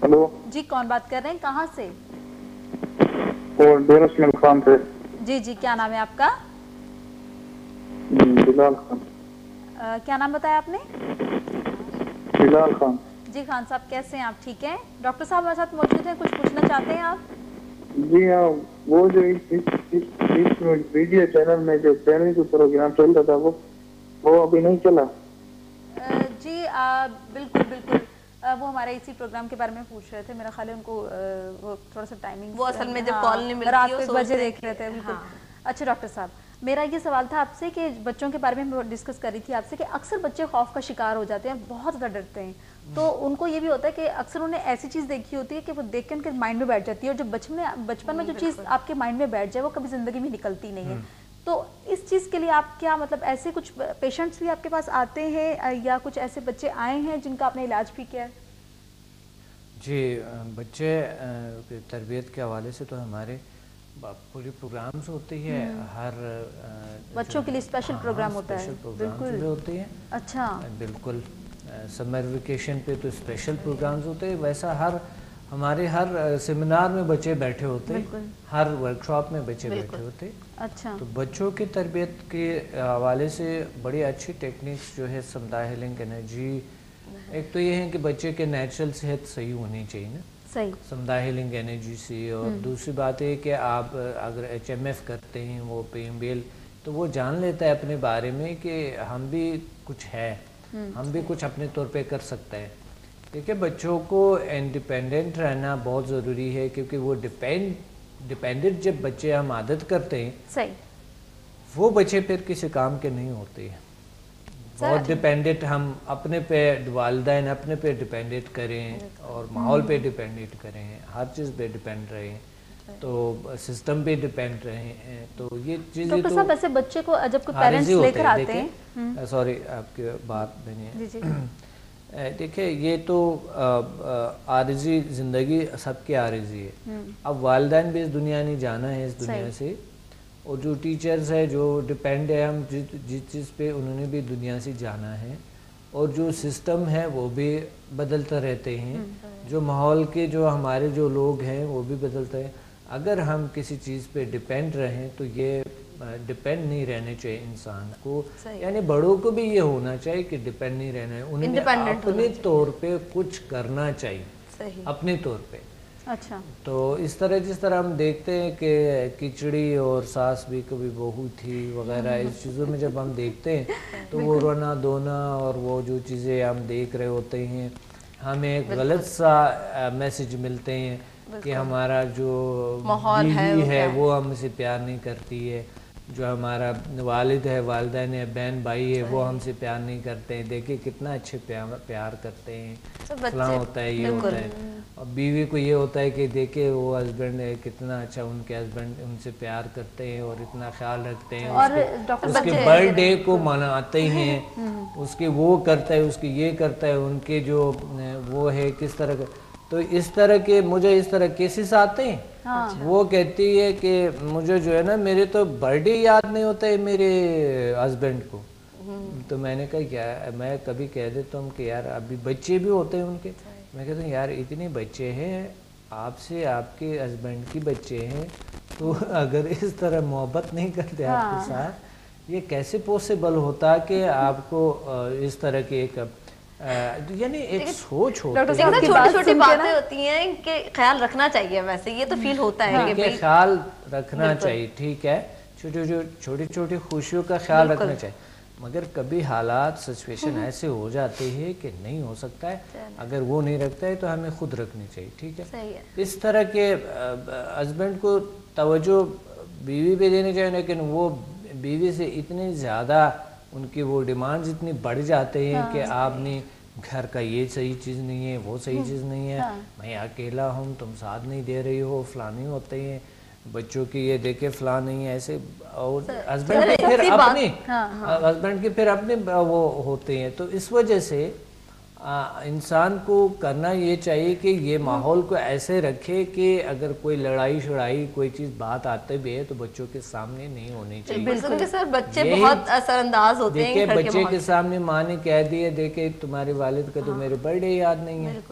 हेलो जी कौन बात कर रहे हैं, कहाँ से? और डेरा इस्लाम खान से। जी जी, क्या नाम है आपका? बिलाल खान। क्या नाम बताया आपने? बिलाल खान। जी खान साहब, कैसे हैं आप, ठीक हैं? डॉक्टर साहब हमारे साथ मौजूद हैं, कुछ पूछना चाहते हैं आप? जी हाँ, वो जो इस वीडियो चैनल में जो ट्रेनिंग का प्रोग्राम चल रहा था वो अभी नहीं चला। जी बिल्कुल बिल्कुल, वो हमारे इसी प्रोग्राम के बारे में पूछ रहे थे। मेरा ख्याल है उनको वो थोड़ा सा टाइमिंग, वो असल में जब कॉल नहीं मिलती रात है, के वो बजे सोचते हैं देख रहे थे। बिल्कुल। हाँ। अच्छा डॉक्टर साहब, मेरा ये सवाल था आपसे कि बच्चों के बारे में मैं डिस्कस कर रही थी आपसे कि अक्सर बच्चे खौफ का शिकार हो जाते हैं, बहुत ज़्यादा डरते हैं, तो उनको ये भी होता है कि अक्सर उन्हें ऐसी चीज़ देखी होती है कि वो देख के उनके माइंड में बैठ जाती है, और जो बचपन में जो चीज़ आपके माइंड में बैठ जाए वो कभी ज़िंदगी में निकलती नहीं है। तो इस चीज़ के लिए आप क्या, मतलब ऐसे कुछ पेशेंट्स भी आपके पास आते हैं या कुछ ऐसे बच्चे आए हैं जिनका आपने इलाज भी किया है? जी, बच्चे की तरबियत के हवाले से तो हमारे पूरी प्रोग्राम्स होती है, हर बच्चों के लिए स्पेशल प्रोग्राम होता है। स्पेशल प्रोग्राम्स भी होती है। अच्छा, बिल्कुल, समर वेकेशन पे तो स्पेशल प्रोग्राम्स होते हैं। वैसा हमारे हर सेमिनार में बच्चे बैठे होते हैं, हर वर्कशॉप में बच्चे बैठे होते हैं। अच्छा, तो बच्चों की तरबियत के हवाले से बड़ी अच्छी टेक्निक्स जो है, समुदाय हीलिंग एनर्जी, एक तो ये है कि बच्चे के नेचुरल सेहत सही होनी चाहिए ना, सही, समुदाय हीलिंग एनर्जी से। और दूसरी बात है कि आप अगर HMF करते हैं, वो PMBL, तो वो जान लेता है अपने बारे में कि हम भी कुछ है, हम भी कुछ अपने तौर पे कर सकते हैं। देखिए, बच्चों को इंडिपेंडेंट रहना बहुत ज़रूरी है, क्योंकि वो डिपेंडेंट जब बच्चे हम आदत करते हैं, सही, वो बच्चे फिर किसी काम के नहीं होते हैं। बहुत डिपेंडेंट हम अपने पे, वालिदैन अपने पे डिपेंडेंट करें और माहौल पे डिपेंडेंट करें, हर चीज़ पे डिपेंड रहें, तो सिस्टम पे डिपेंड रहें, तो ये चीज़ें डॉक्टर तो साहब वैसे बच्चे को जब कोई पेरेंट्स लेकर आते हैं, सॉरी आपकी बात मैंने, जी जी, देखिए ये तो आरिज़ी ज़िंदगी सबकी आरिज़ी है। अब वालिदैन भी इस दुनिया नहीं जाना है, इस दुनिया से, और जो टीचर्स है जो डिपेंड है हम जिस चीज़ पे, उन्होंने भी दुनिया से जाना है, और जो सिस्टम है वो भी बदलते रहते हैं, जो माहौल के जो हमारे जो लोग हैं वो भी बदलते हैं। अगर हम किसी चीज़ पे डिपेंड रहें तो ये डिपेंड नहीं रहने चाहिए इंसान को, यानी बड़ों को भी ये होना चाहिए कि डिपेंड नहीं रहना है, उन्हें अपने तौर पे कुछ करना चाहिए। सही। अपने तौर पे। अच्छा। तो इस तरह जिस तरह हम देखते हैं कि खिचड़ी और सास भी कभी बहू थी वगैरह, इस चीज़ों में जब हम देखते हैं तो वो रोना धोना और वो जो चीज़ें हम देख रहे होते हैं, हमें एक गलत सा मैसेज मिलते हैं कि हमारा जो माहौल बीवी है वो हमसे प्यार नहीं करती है, जो हमारा वालिद है, वालिदैन है, बहन भाई है, वो हमसे प्यार नहीं करते हैं। देखिए कितना अच्छे प्यार करते हैं, फलां होता है, ये होता है। और बीवी को ये होता है कि देखिए वो हस्बैंड है कितना अच्छा, उनके हस्बैंड उनसे प्यार करते हैं और इतना ख्याल रखते हैं, और डॉक्टर उसके बर्थडे को मनाते हैं, उसके वो करता है, उसके ये करता है, उनके जो वो है किस तरह का। तो इस तरह के मुझे इस तरह केसेस आते हैं। हाँ। वो कहती है कि मुझे जो है ना मेरे तो बर्थडे याद नहीं होता है मेरे हस्बैंड को। तो मैंने कहा क्या, मैं कभी कह देता हूँ कि यार अभी बच्चे भी होते हैं उनके, मैं कहता हूँ यार इतने बच्चे हैं आपसे, आपके हस्बैंड की बच्चे हैं, तो अगर इस तरह मोहब्बत नहीं करते आपके साथ, ये कैसे पॉसिबल होता कि आपको इस तरह की एक यानी एक सोच होती है। छोटी छोटी बातें होती हैं कि ख्याल रखना चाहिए, वैसे ये तो फील होता है कि भाई ख्याल रखना चाहिए, ठीक है, छोटी छोटी खुशियों का ख्याल रखना चाहिए, मगर कभी हालात सिचुएशन ऐसे हो जाते हैं कि नहीं हो सकता है, अगर वो नहीं रखता है तो हमें खुद रखनी चाहिए, ठीक है। सही है। इस तरह के हस्बैंड को तवज्जो बीवी पे देनी चाहिए, लेकिन वो बीवी से इतनी ज़्यादा उनकी वो डिमांड्स इतनी बढ़ जाते हैं कि आपने घर का ये सही चीज़ नहीं है, वो सही चीज़ नहीं है, मैं अकेला हूँ, तुम साथ नहीं दे रही हो, फलानी होते हैं, बच्चों की ये देखे फला नहीं है, ऐसे। और हस्बैंड के फिर अपने हस्बैंड के फिर अपने वो होते हैं। तो इस वजह से इंसान को करना ये चाहिए कि ये माहौल को ऐसे रखे कि अगर कोई लड़ाई शड़ाई कोई चीज़ बात आते भी है तो बच्चों के सामने नहीं होनी चाहिए। बिल्कुल सर, बच्चे बहुत असरअंदाज होते हैं। देखिए बच्चे के सामने माँ ने कह दिया देखे तुम्हारे वालिद का तो मेरे बर्थडे याद नहीं है,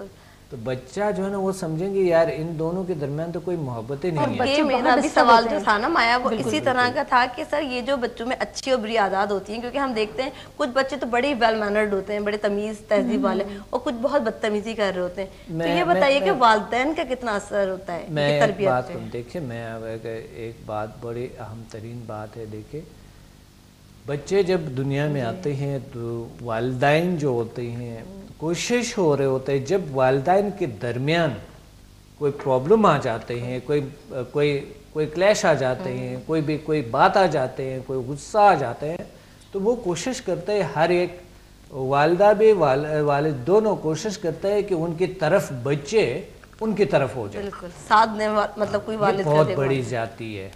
तो बच्चा जो है ना वो समझेंगे यार इन दोनों के दरमियान तो कोई मोहब्बत ही नहीं है। ये मेरा भी सवाल जो था ना माया, वो इसी तरह का था कि सर ये जो बच्चों में अच्छी और बुरी आदत होती हैं, क्योंकि हम देखते हैं कुछ बच्चे तो बड़े वेल मैनर्ड होते हैं, बड़े तमीज तहजीब वाले, और कुछ बहुत बदतमीजी कर रहे होते हैं। तो ये बताइए कि वालिदैन का कितना असर होता है तरबियत पे? देखिए मैं एक बात बड़ी अहम तरीन बात है, देखिए बच्चे जब दुनिया में आते हैं तो वालिदैन जो होते हैं कोशिश हो रहे होते हैं, जब वालिदैन के दरमियान कोई प्रॉब्लम आ जाते हैं, कोई क्लैश आ जाते हैं, कोई बात आ जाते हैं, कोई गुस्सा आ जाते हैं, तो वो कोशिश करते हैं, हर एक वालिदा भी वालिद दोनों कोशिश करते हैं कि उनकी तरफ बच्चे उनकी तरफ हो जाए। बिल्कुल साथ ने मतलब कोई वालिद बहुत बड़ी ज्यादती है,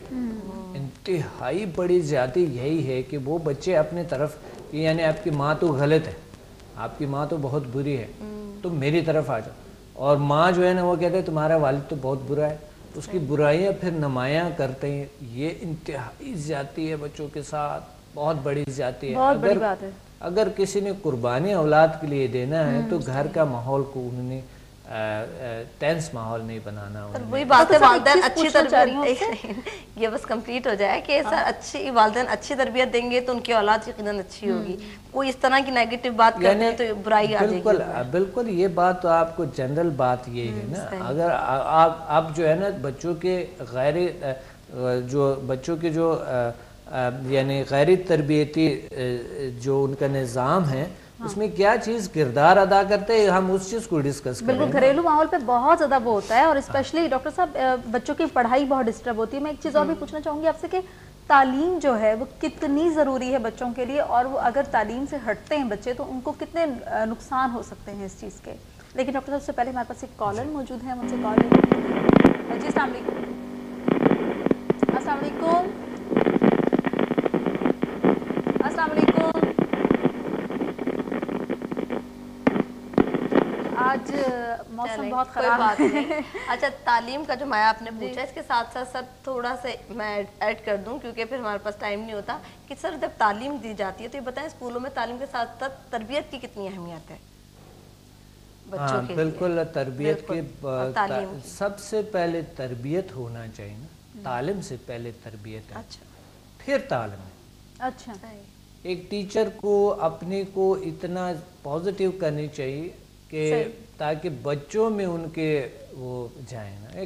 इंतहाई बड़ी ज्यादती यही है कि वो बच्चे अपने तरफ, यानी आपकी माँ तो गलत है, आपकी माँ तो बहुत बुरी है, तो मेरी तरफ आ जाओ, और माँ जो है ना वो कहते हैं तुम्हारा वालिद तो बहुत बुरा है, उसकी बुराइयाँ फिर नुमायाँ करते हैं। ये इंतहाई ज्यादती है बच्चों के साथ, बहुत बड़ी ज्यादती है। बहुत बड़ी बात है। अगर किसी ने कुर्बानी औलाद के लिए देना है तो घर का माहौल को उन्होंने टेंस माहौल नहीं बनाना। वही बात है, वालिदैन अच्छी तरबियत, ये बस कंप्लीट हो जाए कि सर अच्छी वालिदैन अच्छी तरबियत देंगे तो उनकी औलाद यकीनन अच्छी होगी। कोई इस तरह की नेगेटिव बात करते हैं तो बुराई आ जाएगी। बिल्कुल ये बात तो आपको जनरल बात ये है ना, अगर आप जो है ना बच्चों के जो यानी गैर तरबियती जो उनका निज़ाम है उसमें क्या चीज़ किरदार अदा करते हैं, हम उस चीज़ को डिस्कस करें। बिल्कुल घरेलू माहौल पे बहुत ज़्यादा वो होता है, और स्पेशली डॉक्टर साहब बच्चों की पढ़ाई बहुत डिस्टर्ब होती है। मैं एक चीज़ और भी पूछना चाहूँगी आपसे कि तालीम जो है वो कितनी ज़रूरी है बच्चों के लिए, और वो अगर तालीम से हटते हैं बच्चे तो उनको कितने नुकसान हो सकते हैं इस चीज़ के। लेकिन डॉक्टर साहब उससे पहले हमारे पास एक कॉलर मौजूद है, हम उनसे कॉल लेंगे। जी अस्सलाम वालेकुम। अस्सलाम वालेकुम। अस्सलाम वालेकुम। आज मौसम बहुत खराब है। अच्छा, तालीम का जो माया आपने पूछा, इसके साथ साथ सर थोड़ा सा मैं ऐड कर दूं क्योंकि फिर हमारे पास टाइम नहीं होता, कि सर जब तालीम दी जाती है तो ये बताएं स्कूलों में तालीम के साथ साथ तरबियत की कितनी अहमियत है बच्चों के लिए? बिल्कुल तरबियत की सबसे पहले तरबियत होना चाहिए ना, तालीम से पहले तरबियत है। अच्छा, फिर तालीम है। अच्छा, एक टीचर को अपने को इतना पॉजिटिव करनी चाहिए कि कि ताकि बच्चों में उनके वो जाए ना,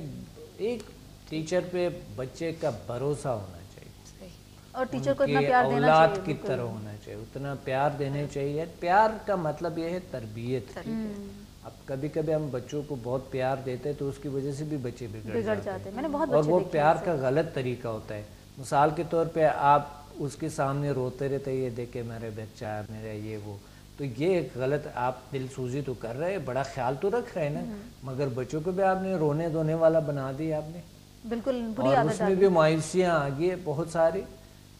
एक टीचर पे बच्चे का भरोसा होना चाहिए और टीचर को इतना उनके प्यार देना औलाद चाहिए, की बिल्कुल। तरह होना चाहिए, उतना प्यार देने चाहिए। प्यार का मतलब ये है तरबियत। अब कभी कभी हम बच्चों को बहुत प्यार देते हैं तो उसकी वजह से भी बच्चे बिगड़ जाते हैं। मैंने बहुत और बच्चे वो देखे प्यार हैं का गलत तरीका होता है। मिसाल के तौर पे आप उसके सामने रोते रहते, ये देखे मेरे बच्चा मेरा ये वो, तो ये एक गलत, आप दिल सूजी तो कर रहे हैं, बड़ा ख्याल तो रख रहे हैं ना, मगर बच्चों को भी आपने रोने धोने वाला बना दिया आपने, बिल्कुल बुरी और आदत उसमें भी मायूसियाँ आ गई है बहुत सारी।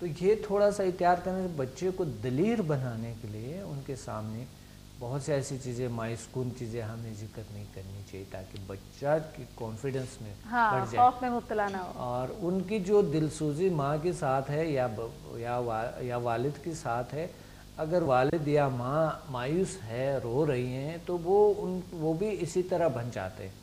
तो ये थोड़ा सा एहतियात करने से बच्चे को दलेर बनाने के लिए उनके सामने बहुत सी ऐसी चीज़ें, मायूसकुन चीज़ें हमें जिक्र नहीं करनी चाहिए, ताकि बच्चा की कॉन्फिडेंस में बढ़ जाए, खौफ में मुब्तला ना हो। और उनकी जो दिलसूजी माँ के साथ है या वालिद के साथ है, अगर वालिद या माँ मायूस है, रो रही हैं, तो वो भी इसी तरह बन जाते हैं,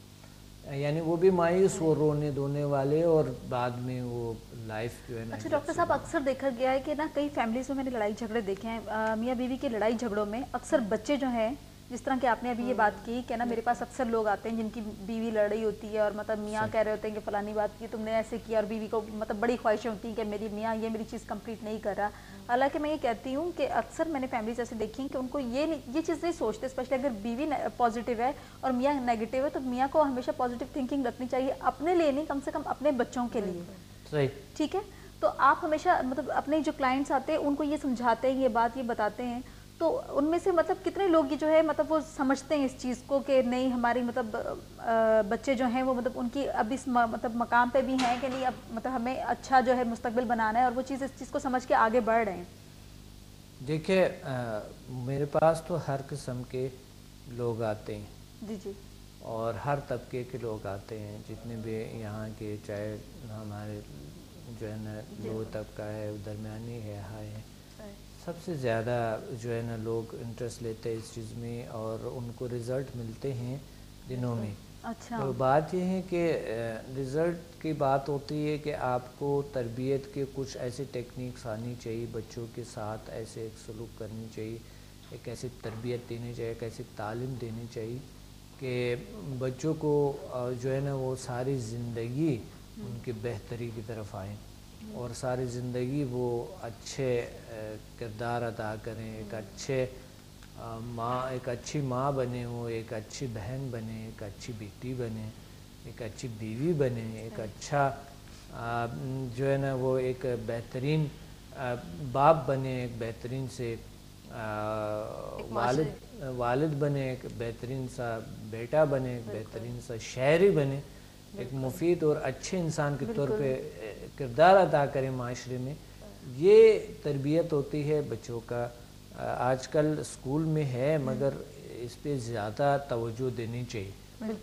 यानी वो भी मायूस, वो रोने धोने वाले, और बाद में वो लाइफ जो है ना। अच्छा डॉक्टर साहब, अक्सर देखा गया है कि ना कई फैमिलीज में मैंने लड़ाई झगड़े देखे हैं, मियाँ बीवी के लड़ाई झगड़ों में अक्सर बच्चे जो हैं, जिस तरह के आपने अभी ये बात की कि ना मेरे पास अक्सर लोग आते हैं जिनकी बीवी लड़ाई होती है और मतलब मियाँ कह रहे होते हैं कि फलानी बात की तुमने ऐसे किया, और बीवी को मतलब बड़ी ख्वाहिशें होती हैं कि मेरी मियाँ ये मेरी चीज़ कंप्लीट नहीं कर रहा। हालांकि मैं ये कहती हूँ कि अक्सर मैंने फैमिलीज ऐसे देखी हैं कि उनको ये चीज़ नहीं सोचते, स्पेशली अगर बीवी पॉजिटिव है और मियाँ नेगेटिव है, तो मियाँ को हमेशा पॉजिटिव थिंकिंग रखनी चाहिए, अपने लिए नहीं, कम से कम अपने बच्चों के लिए। सही। ठीक है, तो आप हमेशा मतलब अपने जो क्लाइंट्स आते हैं उनको ये समझाते हैं, ये बात ये बताते हैं, तो उनमें से मतलब कितने लोग ये जो है मतलब वो समझते हैं इस चीज़ को कि नहीं हमारी मतलब बच्चे जो हैं वो मतलब उनकी अब इस मतलब मकाम पे भी हैं कि नहीं, अब मतलब हमें अच्छा जो है मुस्तकबिल बनाना है, और वो चीज़ इस चीज़ को समझ के आगे बढ़ रहे हैं। देखिए, मेरे पास तो हर किस्म के लोग आते हैं जी जी, और हर तबके के लोग आते हैं, जितने भी यहाँ के, चाहे हमारे जो है ना लो तबका है, दरमियानी है, हाई है, सबसे ज़्यादा जो है ना लोग इंटरेस्ट लेते हैं इस चीज़ में, और उनको रिज़ल्ट मिलते हैं दिनों में। अच्छा, तो बात यह है कि रिज़ल्ट की बात होती है कि आपको तरबियत के कुछ ऐसी टेक्निक्स आनी चाहिए, बच्चों के साथ ऐसे एक सलूक करनी चाहिए, एक ऐसी तरबियत देनी चाहिए, एक ऐसी तालीम देनी चाहिए कि बच्चों को जो है ना वो सारी ज़िंदगी उनकी बेहतरी की तरफ आए, और सारी ज़िंदगी वो अच्छे किरदार अदा करें, एक अच्छी माँ बने, वो एक अच्छी बहन बने, एक अच्छी बेटी बने, एक अच्छी बीवी बने, एक अच्छा जो है ना वो एक बेहतरीन बाप बने, एक बेहतरीन से वालिद बने, एक बेहतरीन सा बेटा बने, एक बेहतरीन सा शहरी बने, एक मुफीद और अच्छे इंसान के तौर पे किरदार अदा करें माशरे में। ये तरबियत होती है बच्चों का। आजकल स्कूल में है, मगर इस पे ज़्यादा तवज्जो देनी चाहिए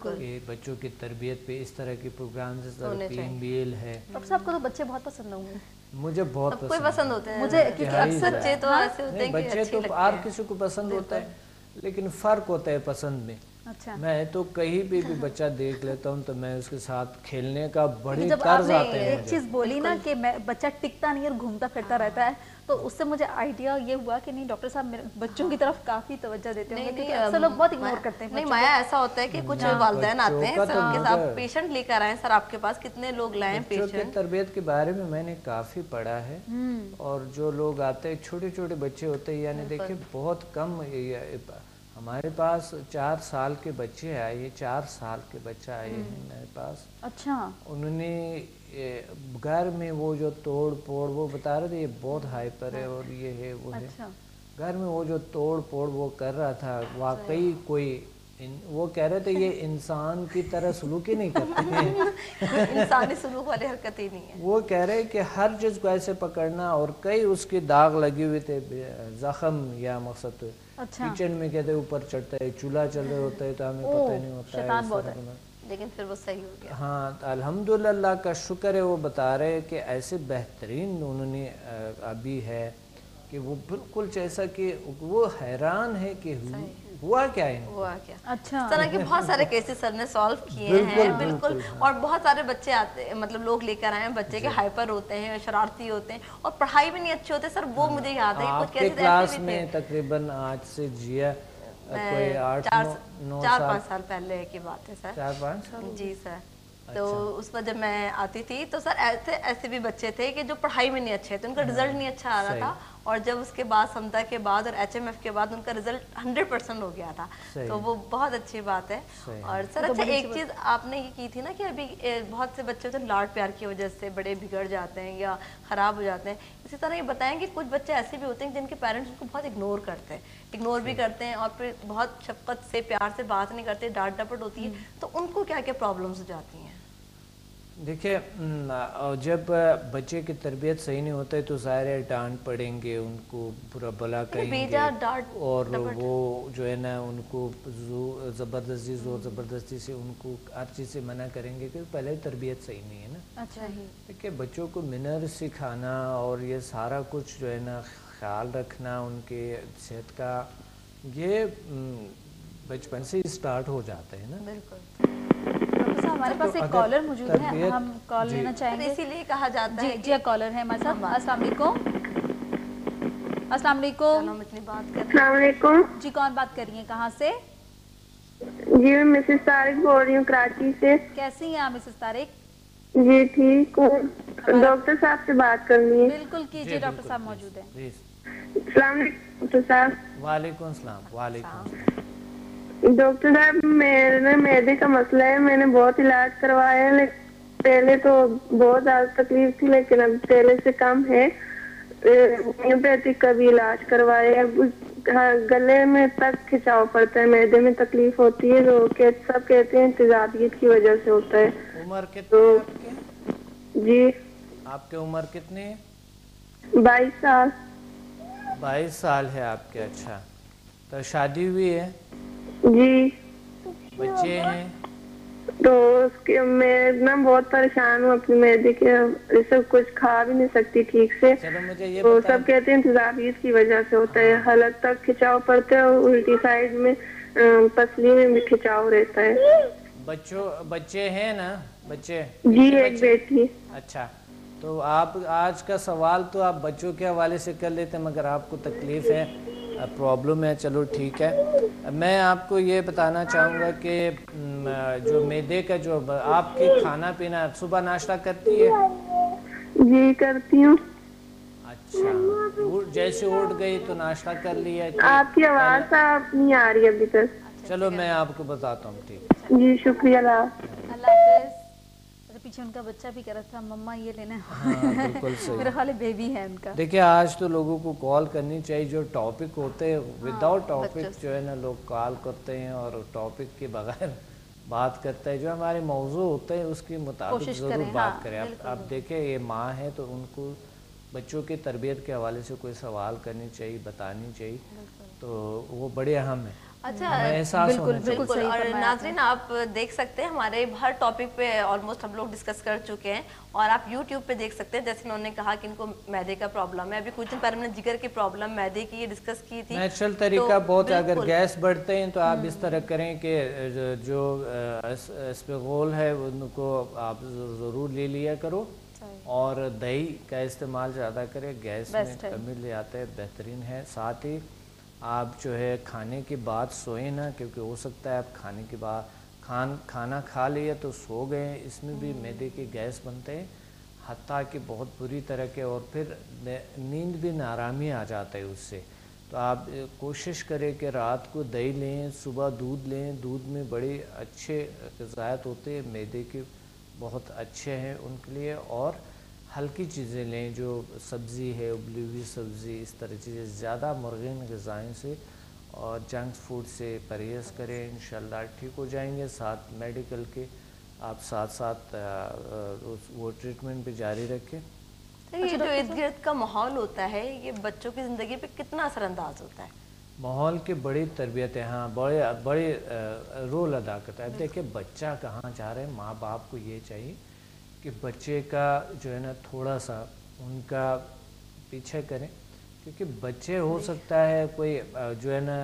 कि बच्चों की तरबियत पे इस तरह के प्रोग्राम, जिस तरह PMBL है। डॉक्टर साहब को तो बच्चे बहुत पसंद होंगे। मुझे बहुत पसंद होते हैं मुझे, क्योंकि अक्सर बच्चे तो ऐसे होते हैं कि बच्चे तो हर किसी को पसंद होता है, लेकिन फ़र्क होता है पसंद में। अच्छा, मैं तो कहीं भी बच्चा देख लेता हूँ तो मैं उसके साथ खेलने का बड़ी जब तर्ज आपने आते हैं। एक चीज बोली ना कि मैं बच्चा टिकता नहीं और घूमता फिरता रहता है, तो उससे मुझे आइडिया ये हुआ कि नहीं डॉक्टर साहब मेरे बच्चों की तरफ काफी तवज्जो देते होंगे, क्योंकि अक्सर लोग बहुत इग्नोर करते हैं। नहीं माया, ऐसा होता है कि कुछ वालिदैन आते हैं सर उनके साथ पेशेंट लेकर आए, सर आपके पास कितने लोग लाए हैं बच्चों की पेशेंट? तरबियत के बारे में मैंने काफ़ी पढ़ा है, और जो लोग आते हैं छोटे छोटे बच्चे होते हैं, यानी देखिए बहुत कम, हमारे पास 4 साल के बच्चे आए हैं, 4 साल के बच्चा आए हैं मेरे पास। अच्छा, उन्होंने घर में वो जो तोड़ फोड़, वो बता रहे थे ये बहुत हाइपर है और ये है वो है। अच्छा, घर में वो जो तोड़ फोड़ वो कर रहा था, वाकई कोई वो कह रहे थे ये इंसान की तरह सलूक ही नहीं करते हैं। इंसानी सलूक वाली हरकत ही नहीं है। वो कह रहे कि हर चीज़ को ऐसे पकड़ना, और कई उसके दाग लगे हुए थे, जख्म या मकसद। अच्छा, किचन में कहते ऊपर चढ़ता है, चूल्हा चल रहा होता है तो हमें पता ही नहीं होता है, शैतान इस बहुत तरह है। का। लेकिन फिर वो सही हो गया। हाँ, अल्हम्दुलिल्लाह का शुक्र है। वो बता रहे कि ऐसे बेहतरीन उन्होंने अभी है कि वो बिल्कुल जैसा कि वो हैरान है कि हुआ क्या है, हुआ क्या। अच्छा, इस तरह के बहुत सारे केसेस सर ने सॉल्व किए हैं, बिल्कुल। और बहुत सारे बच्चे आते, मतलब लोग लेकर आए हैं बच्चे के हाइपर होते हैं, शरारती होते हैं, और पढ़ाई भी नहीं अच्छे होते सर। वो मुझे याद है कि कुछ आपके केसेस क्लास ऐसे भी में थे। तकरीबन आज से जिया कोई 4-5 साल पहले की बात है सर। 4-5 साल? जी सर। तो उस पर जब मैं आती थी तो सर ऐसे भी बच्चे थे कि जो पढ़ाई में नहीं अच्छे थे, उनका रिजल्ट नहीं अच्छा आ रहा था, और जब उसके बाद समता के बाद और HMF के बाद उनका रिजल्ट 100% हो गया था, तो वो बहुत अच्छी बात है। और सर अच्छा एक चीज़ आपने ये की थी ना कि अभी बहुत से बच्चे तो लाड प्यार की वजह से बड़े बिगड़ जाते हैं या ख़राब हो जाते हैं, इसी तरह ये बताएं कि कुछ बच्चे ऐसे भी होते हैं जिनके पेरेंट्स उनको बहुत इग्नोर भी करते हैं और फिर बहुत शफकत से प्यार से बात नहीं करते, डांट डपट होती है, तो उनको क्या क्या प्रॉब्लम्स हो जाती हैं? देखिए, जब बच्चे की तरबियत सही नहीं होता है तो ज़ाहिर है डांट पड़ेंगे, उनको बुरा भला कहेंगे, और वो जो है ना उनको ज़बरदस्ती ज़ोर ज़बरदस्ती से उनको हर चीज़ से मना करेंगे कि पहले तरबियत सही नहीं है ना। अच्छा ही देखिए, बच्चों को मैनर सिखाना और ये सारा कुछ जो है ना ख्याल रखना उनके सेहत का, ये बचपन से ही स्टार्ट हो जाता है ना। बिल्कुल। हमारे पास एक कॉलर मौजूद है, हम कॉल लेना चाहेंगे, इसीलिए कहा जाता है जी कॉलर है हमारे साथ। अस्सलाम वालेकुम। अस्सलाम वालेकुम। हम इतनी बात कर अस्सलाम वालेकुम। जी कौन बात कर रही हैं, कहाँ से? जी मैं मिसेस तारिक बोल रही हूँ कराची से। कैसी हैं आप मिसेस तारिक? जी ठीक हूँ। डॉक्टर साहब से बात करनी है। बिल्कुल कीजिए, डॉक्टर साहब मौजूद हैं। अस्सलाम वालेकुम डॉक्टर साहब। वालेकुम सलाम। वालेकुम। डॉक्टर साहब मेरे मैदे का मसला है, मैंने बहुत इलाज करवाया है, पहले तो बहुत ज्यादा तकलीफ थी लेकिन अब पहले से कम है। होम्योपैथिक का भी इलाज करवाया, गले में तक खिंचाव पड़ता है, मैदे में तकलीफ होती है, तो सब कहते हैं तेजाबियत की वजह से होता है। उम्र कितनी है आपकी? जी आपकी उम्र कितनी है? 22 साल। 22 साल है आपके। अच्छा, तो शादी हुई है? जी। बच्चे हैं? तो उसके मैं ना बहुत परेशान हूँ अपनी मैदे के, सब कुछ खा भी नहीं सकती ठीक से। चलो मुझे ये तो सब कहते हैं तेजाबियत की वजह से होता है, हलक तक खिंचाव पड़ता है, उल्टी साइड में पसली में भी खिंचाव रहता है। बच्चे हैं ना? बच्चे? जी एक बेटी। अच्छा, तो आप आज का सवाल तो आप बच्चों के हवाले से कर लेते हैं, मगर आपको तकलीफ है, प्रॉब्लम है, चलो ठीक है। मैं आपको ये बताना चाहूँगा कि जो मैदे का जो आपके खाना पीना, सुबह नाश्ता करती है? जी करती हूँ। अच्छा, जैसे उठ गई तो नाश्ता कर लिया? आपकी आवाज़ साफ नहीं आ रही अभी तक। चलो मैं आपको बताता हूँ, ठीक है जी शुक्रिया। अल्लाह हाफिज़। पीछे उनका बच्चा भी कह रहा था मम्मा ये लेना है। हाँ, बिल्कुल सही। मेरा ख्याल बेबी है उनका। देखिए, आज तो लोगों को कॉल करनी चाहिए, जो टॉपिक होते हैं विदाउट टॉपिक जो है ना लोग कॉल करते हैं और टॉपिक के बगैर बात करते हैं। जो हमारे मौजू होते हैं उसके मुताबिक ज़रूर बात करें। आप देखें, ये माँ है तो उनको बच्चों की तरबियत के हवाले से कोई सवाल करनी चाहिए, बतानी चाहिए, तो वो बड़े अहम है। अच्छा, बिल्कुल। और नाज़रीन आप देख सकते हैं हमारे हर टॉपिक पे ऑलमोस्ट हम लोग डिस्कस कर चुके हैं, और आप YouTube पे देख सकते हैं। जैसे उन्होंने कहा कि इनको मैदे का प्रॉब्लम है, अभी कुछ दिन पहले हमने जिगर की प्रॉब्लम मैदे की ये डिस्कस की थी। नेचुरल तरीका बहुत, अगर गैस बढ़ते हैं तो आप इस तरह करें कि जो स्पेगोल है उनको आप ज़रूर ले लिया करो, और दही का इस्तेमाल ज़्यादा करें, गैस में कमी ले आता है, बेहतरीन है। साथ ही आप जो है खाने के बाद सोएं ना, क्योंकि हो सकता है आप खाने के बाद खाना खा लिया तो सो गए, इसमें भी मैदे के गैस बनते हैं, हत्ता कि बहुत बुरी तरह के, और फिर नींद भी नारामी आ जाता है उससे। तो आप कोशिश करें कि रात को दही लें, सुबह दूध लें, दूध में बड़े अच्छे ग़िज़ायत होते हैं, मैदे के बहुत अच्छे हैं उनके लिए, और हल्की चीज़ें लें, जो सब्ज़ी है, उबली हुई सब्ज़ी, इस तरह चीज़ें, ज़्यादा मुर्गीन ग़िज़ाएँ से और जंक फूड से परहेज़ करें, इंशाल्लाह ठीक हो जाएंगे। साथ मेडिकल के आप साथ वो ट्रीटमेंट भी जारी रखें। ये जो इर्द गिर्द का माहौल होता है, ये बच्चों की ज़िंदगी पे कितना असरअंदाज होता है? माहौल की बड़ी तरबियत है, हाँ, बड़े रोल अदा करता है। देखिए, बच्चा कहाँ जा रहा है, माँ बाप को ये चाहिए कि बच्चे का जो है ना थोड़ा सा उनका पीछे करें, क्योंकि बच्चे हो सकता है कोई जो है ना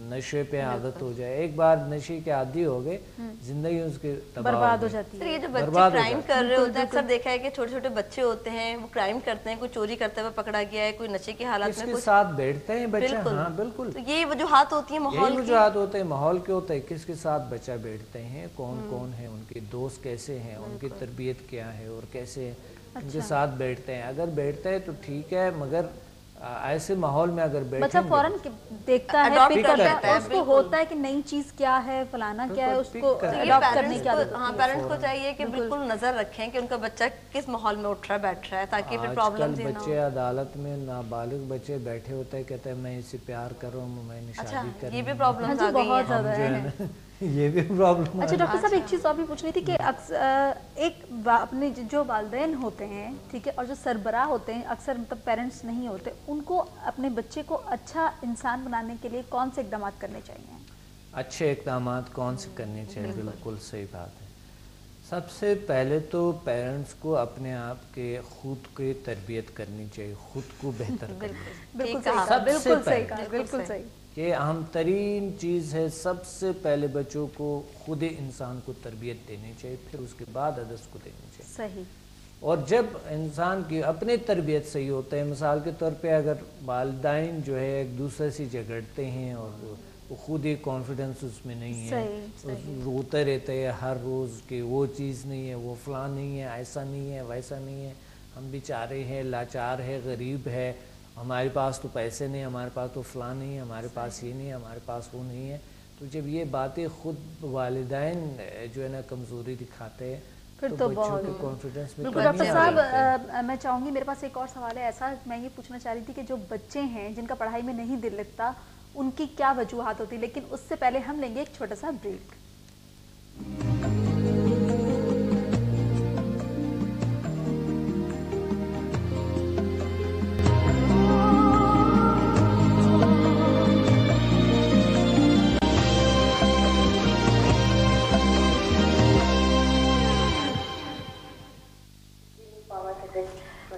नशे पे आदत हो जाए, एक बार नशे के आदी हो गए जिंदगी उसकी बर्बाद हो जाती सर है। ये जो बच्चे क्राइम कर रहे होते हैं, अक्सर देखा है कि छोटे छोटे बच्चे होते हैं वो क्राइम करते हैं, कोई चोरी करते हुए पकड़ा गया है, कोई नशे की हालत में किसके कुछ साथ बैठते हैं बच्चा, बिल्कुल। हाँ बिल्कुल, तो ये वजूहात होती है माहौल यही की। वजूहात होते हैं, माहौल के होते हैं, किसके साथ बच्चा बैठते हैं, कौन कौन है, उनके दोस्त कैसे हैं, उनकी तरबियत क्या है और कैसे उनके साथ बैठते हैं। अगर बैठते हैं तो ठीक है, मगर ऐसे माहौल में अगर बच्चा बैठेंगे फौरन देखता है, Adopt पिक कर करता लेता है, है, उसको बिल्कुल। होता है कि नई चीज क्या है, फलाना क्या है, बिल्कुल, उसको पिक करता है। अडॉप्ट करने की आदत हाँ, पेरेंट्स को चाहिए कि बिल्कुल नजर रखें कि उनका बच्चा किस माहौल में उठ रहा है, बैठ रहा है, ताकि फिर प्रॉब्लम आजकल ना हो। बच्चे अदालत में नाबालिग बच्चे बैठे होते हैं, कहते हैं मैं इससे प्यार कर रहा हूँ, मैंने अच्छा, शादी करनी ये भी है। प्रॉब्लम हाँ जी, आ गई बहुत है। ज्यादा जो है है। ना, ये भी प्रॉब्लम अच्छा डॉक्टर साहब, एक चीज़ और भी पूछ रही थी कि अपने जो वालिदैन होते हैं, ठीक है, और जो सरबराह होते हैं, अक्सर मतलब पेरेंट्स नहीं होते, उनको अपने बच्चे को अच्छा इंसान बनाने के लिए कौन से इकदाम करने चाहिए? अच्छे इकदाम कौन से करने चाहिए, बिल्कुल सही बात है। सबसे पहले तो पेरेंट्स को अपने आप के खुद की तरबियत करनी चाहिए, खुद को बेहतर करना चाहिए। बिल्कुल ठीक कहा। सही कहा, बिल्कुल सही पहले। कहा, बिल्कुल सही। कि अहम तरीन चीज़ है, सबसे पहले बच्चों को खुद ही इंसान को तरबियत देनी चाहिए, फिर उसके बाद अदर्स को देनी चाहिए। सही। और जब इंसान की अपनी तरबियत सही होता है, मिसाल के तौर पे अगर वालिदैन जो है एक दूसरे से झगड़ते हैं और वो खुद ही कॉन्फिडेंस उसमें नहीं है, रोते रहते हैं हर रोज़ कि वो चीज़ नहीं है, वो फलां नहीं है, ऐसा नहीं है, वैसा नहीं है, हम बेचारे हैं, लाचार है, गरीब है, हमारे पास तो पैसे नहीं, हमारे पास तो फलां नहीं है, हमारे पास ये नहीं है, हमारे पास वो नहीं है। तो जब ये बातें खुद वालिदैन जो है ना कमज़ोरी दिखाते हैं, फिर तो तो बच्चों बहुत के कॉन्फिडेंस में बिल्कुल। कमी डॉक्टर आ साहब जाती है। मैं चाहूँगी, मेरे पास एक और सवाल है ऐसा, मैं ये पूछना चाह रही थी कि जो बच्चे हैं जिनका पढ़ाई में नहीं दिल लगता, उनकी क्या वजूहात होती है, लेकिन उससे पहले हम लेंगे एक छोटा सा ब्रेक।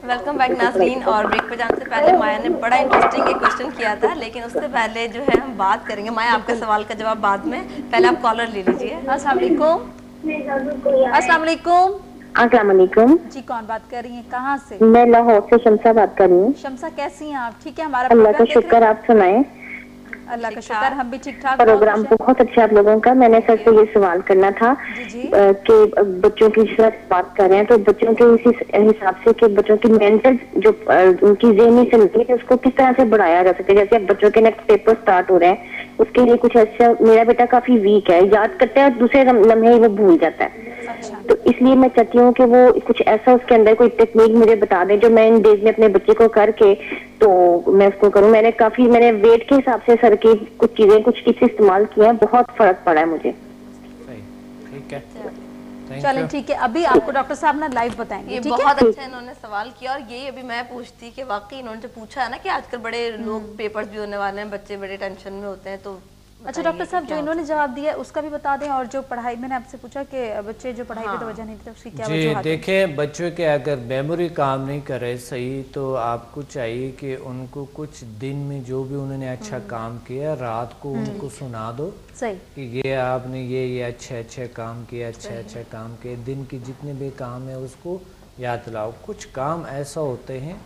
वेलकम बैक नाज़रीन। और ब्रेक पे जाने से पहले माया ने बड़ा इंटरेस्टिंग एक क्वेश्चन किया था, लेकिन उससे पहले जो है हम बात करेंगे। माया, आपके सवाल का जवाब बाद में, पहले आप कॉलर ले लीजिए। अस्सलाम वालेकुम। अस्सलाम वालेकुम। अस्सलाम वालेकुम जी, कौन बात कर रही हैं, कहाँ से? मैं लाहौर से शमसा बात कर रही हूँ। शमसा, कैसी हैं आप? ठीक है, हमारा अल्लाह का प्रोग्राम देख शुक्र, आप सुनाएं। रहे हैं? अल्लाह का शुक्र, हम भी ठीक ठाक। प्रोग्राम बहुत अच्छा आप लोगों का। मैंने सर से ये सवाल करना था कि बच्चों की जिस तरह बात कर रहे हैं, तो बच्चों के इसी हिसाब से कि बच्चों की मेंटल जो उनकी ज़हनी संतुलन है उसको किस तरह से बढ़ाया जा सके। जैसे अब बच्चों के नेक्स्ट पेपर स्टार्ट हो रहे हैं, उसके लिए कुछ अच्छा, मेरा बेटा काफी वीक है, याद करता है दूसरे लम्हे ही वो भूल जाता है। तो इसलिए मैं चाहती हूँ कि वो कुछ ऐसा उसके अंदर कोई टेक्निक मुझे बता दें जो मैं इन डेज में अपने बच्चे को करके तो मैं उसको करूँ। मैंने वेट के हिसाब से सर की कुछ चीजें, कुछ टिप्स इस्तेमाल किए हैं, बहुत फर्क पड़ा है मुझे। ठीक है, चलें ठीक है, अभी आपको डॉक्टर साहब ना लाइव बताएंगे। ये बहुत अच्छा इन्होंने सवाल किया, और यही अभी मैं पूछती कि वाकई इन्होंने जो पूछा है ना कि आजकल बड़े लोग पेपर्स भी होने वाले हैं, बच्चे बड़े टेंशन में होते हैं, तो अच्छा डॉक्टर साहब, जो इन्होंने जवाब दिया है उसका भी बता दें, और जो पढ़ाई, मैंने आपसे पूछा कि बच्चे जो पढ़ाई पे तवज्जो नहीं देते उसकी क्या वजह है? देखें, बच्चों के अगर मेमोरी काम नहीं करे सही, तो आपको चाहिए कि उनको कुछ दिन में जो भी उन्होंने अच्छा काम किया, रात को उनको सुना दो सही कि ये आपने ये अच्छे काम किए, अच्छे काम किए। दिन के जितने भी काम है उसको याद दिलाओ। कुछ काम ऐसा होते हैं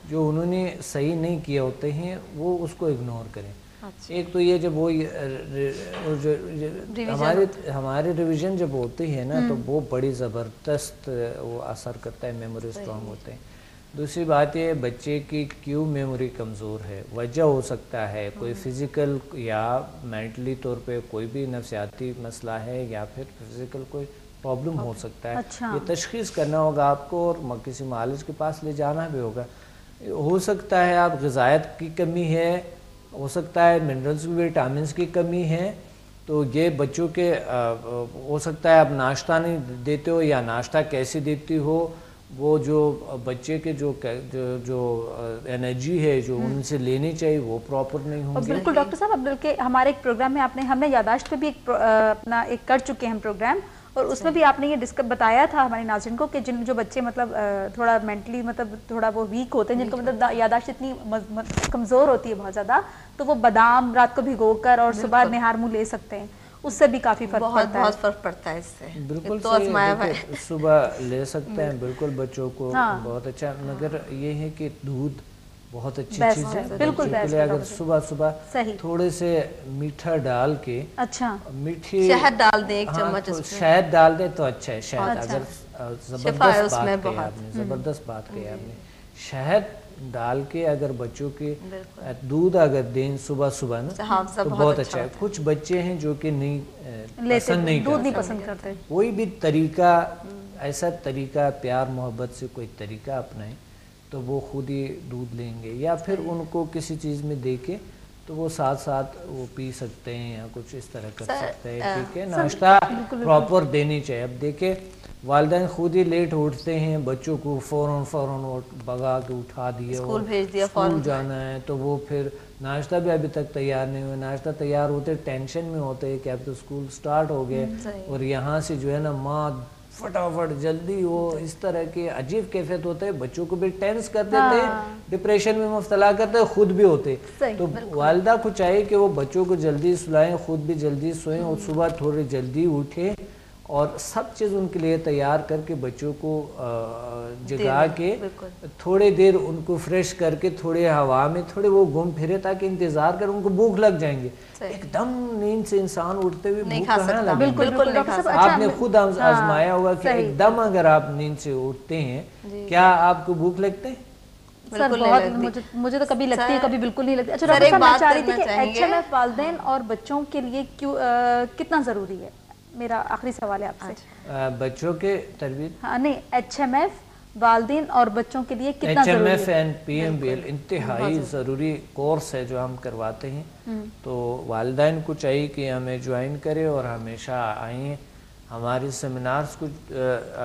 जो उन्होंने सही नहीं किए होते हैं, वो उसको इग्नोर करें। एक तो ये जब वो हमारे रिवीजन जब होती है ना, तो वो बड़ी ज़बरदस्त वो असर करता है, मेमोरी स्ट्रॉन्ग होते हैं। दूसरी बात ये, बच्चे की क्यों मेमोरी कमज़ोर है, वजह हो सकता है कोई फिज़िकल या मेंटली तौर पे कोई भी नफसियाती मसला है, या फिर फिज़िकल कोई प्रॉब्लम हो सकता है। अच्छा। ये तशख़ीस करना होगा आपको, और किसी मालिज के पास ले जाना भी होगा। हो सकता है आप ग़िज़ायत की कमी है, हो सकता है मिनरल्स विटामिन्स की कमी है, तो ये बच्चों के हो सकता है आप नाश्ता नहीं देते हो, या नाश्ता कैसे देती हो, वो जो बच्चे के जो एनर्जी है जो उनसे लेनी चाहिए वो प्रॉपर नहीं होगी। बिल्कुल डॉक्टर साहब, अब बल्कि हमारे एक प्रोग्राम में हमने यादाश्त पे भी अपना एक कर चुके हैं प्रोग्राम, اور اس میں بھی آپ نے یہ بتایا تھا ہمارے ناظرین کو کہ جو بچے مطلب تھوڑا مینٹلی مطلب تھوڑا وہ ویک ہوتے ہیں، جن کو مطلب یاداشت اتنی کمزور ہوتی ہے بہت زیادہ، تو وہ بادام رات کو بھگو کر اور صبح نہار منہ لے سکتے ہیں، اس سے بھی کافی فرق پڑتا ہے۔ بہت فرق پڑتا ہے اس سے، بالکل تو آزمایا ہوا ہے۔ صبح لے سکتے ہیں بالکل بچوں کو، بہت اچھا، مگر یہ ہے کہ دودھ بہت اچھی چیز ہے بالکل بچوں کے لیے، اگر صبح صبح تھوڑے سے میٹھا ڈال کے، اچھا میٹھی شہد ڈال دیں 1 چمچ، شہد ڈال دیں تو اچھا ہے۔ شہد اگر زبردست بات کہی آپ نے، زبردست بات کہی آپ نے، شہد ڈال کے اگر بچوں کے دودھ اگر دیں صبح صبح نا تو بہت اچھا ہے۔ کچھ بچے ہیں جو کہ پسند نہیں کرتے، کوئی بھی طریقہ، ایسا طریقہ پیار محبت سے کوئی طریقہ اپنائیں تو وہ خود ہی دودھ لیں گے، یا پھر ان کو کسی چیز میں دے کے تو وہ ساتھ ساتھ وہ پی سکتے ہیں یا کچھ اس طرح کر سکتے ہیں، ٹھیک ہے۔ ناشتہ پراپر دینی چاہیے۔ اب دیکھیں والدین خود ہی لیٹ اٹھتے ہیں، بچوں کو فوراً بگا کے اٹھا دیے، اسکول جانا ہے، تو وہ پھر ناشتہ بھی ابھی تک تیار نہیں ہوئے، ناشتہ تیار ہوتے ٹینشن میں ہوتے کہ اب تو اسکول سٹارٹ ہو گئے، اور یہاں سے جو ہے نا ماں فٹافٹ جلدی، وہ اس طرح کے عجیب کیفیت ہوتے ہیں، بچوں کو بھی ٹینس کر دیتے ہیں، ڈپریشن میں مبتلا کرتے ہیں، خود بھی ہوتے۔ تو والدہ کو چاہیے کہ وہ بچوں کو جلدی سلائیں، خود بھی جلدی سوئیں، اور صبح تھوڑی جلدی اٹھیں اور سب چیز ان کے لیے تیار کر کے بچوں کو جگا کے تھوڑے دیر ان کو فریش کر کے تھوڑے ہوا میں تھوڑے وہ گھوم پھرے، تاکہ انتظار کر ان کو بھوک لگ جائیں گے۔ ایک دم نیند سے انسان اٹھتے ہوئے بھوک کہاں لگے؟ بالکل آپ نے خود آزمایا ہوگا کہ ایک دم اگر آپ نیند سے اٹھتے ہیں کیا آپ کو بھوک لگتے ہیں؟ مجھے تو کبھی لگتی ہے، کبھی بالکل نہیں لگتی۔ اچھا ڈاکٹر صاحب میں چاہ رہی تھی کہ ایچ ایم ایف والدین اور بچوں کے لیے کتنا ضروری ہے؟ میرا آخری سوال ہے آپ سے۔ بچوں کے تربیت، ہاں نہیں، ایچ ایم ایف والدین اور بچوں کے لیے کتنا ایچ ایم ضروری ایف ہے؟ And P M B L انتہائی ضروری کورس ہے جو ہم کرواتے ہیں، تو والدین کو چاہیے کہ ہمیں جوائن کرے اور ہمیشہ آئیں، ہماری سیمینارز کو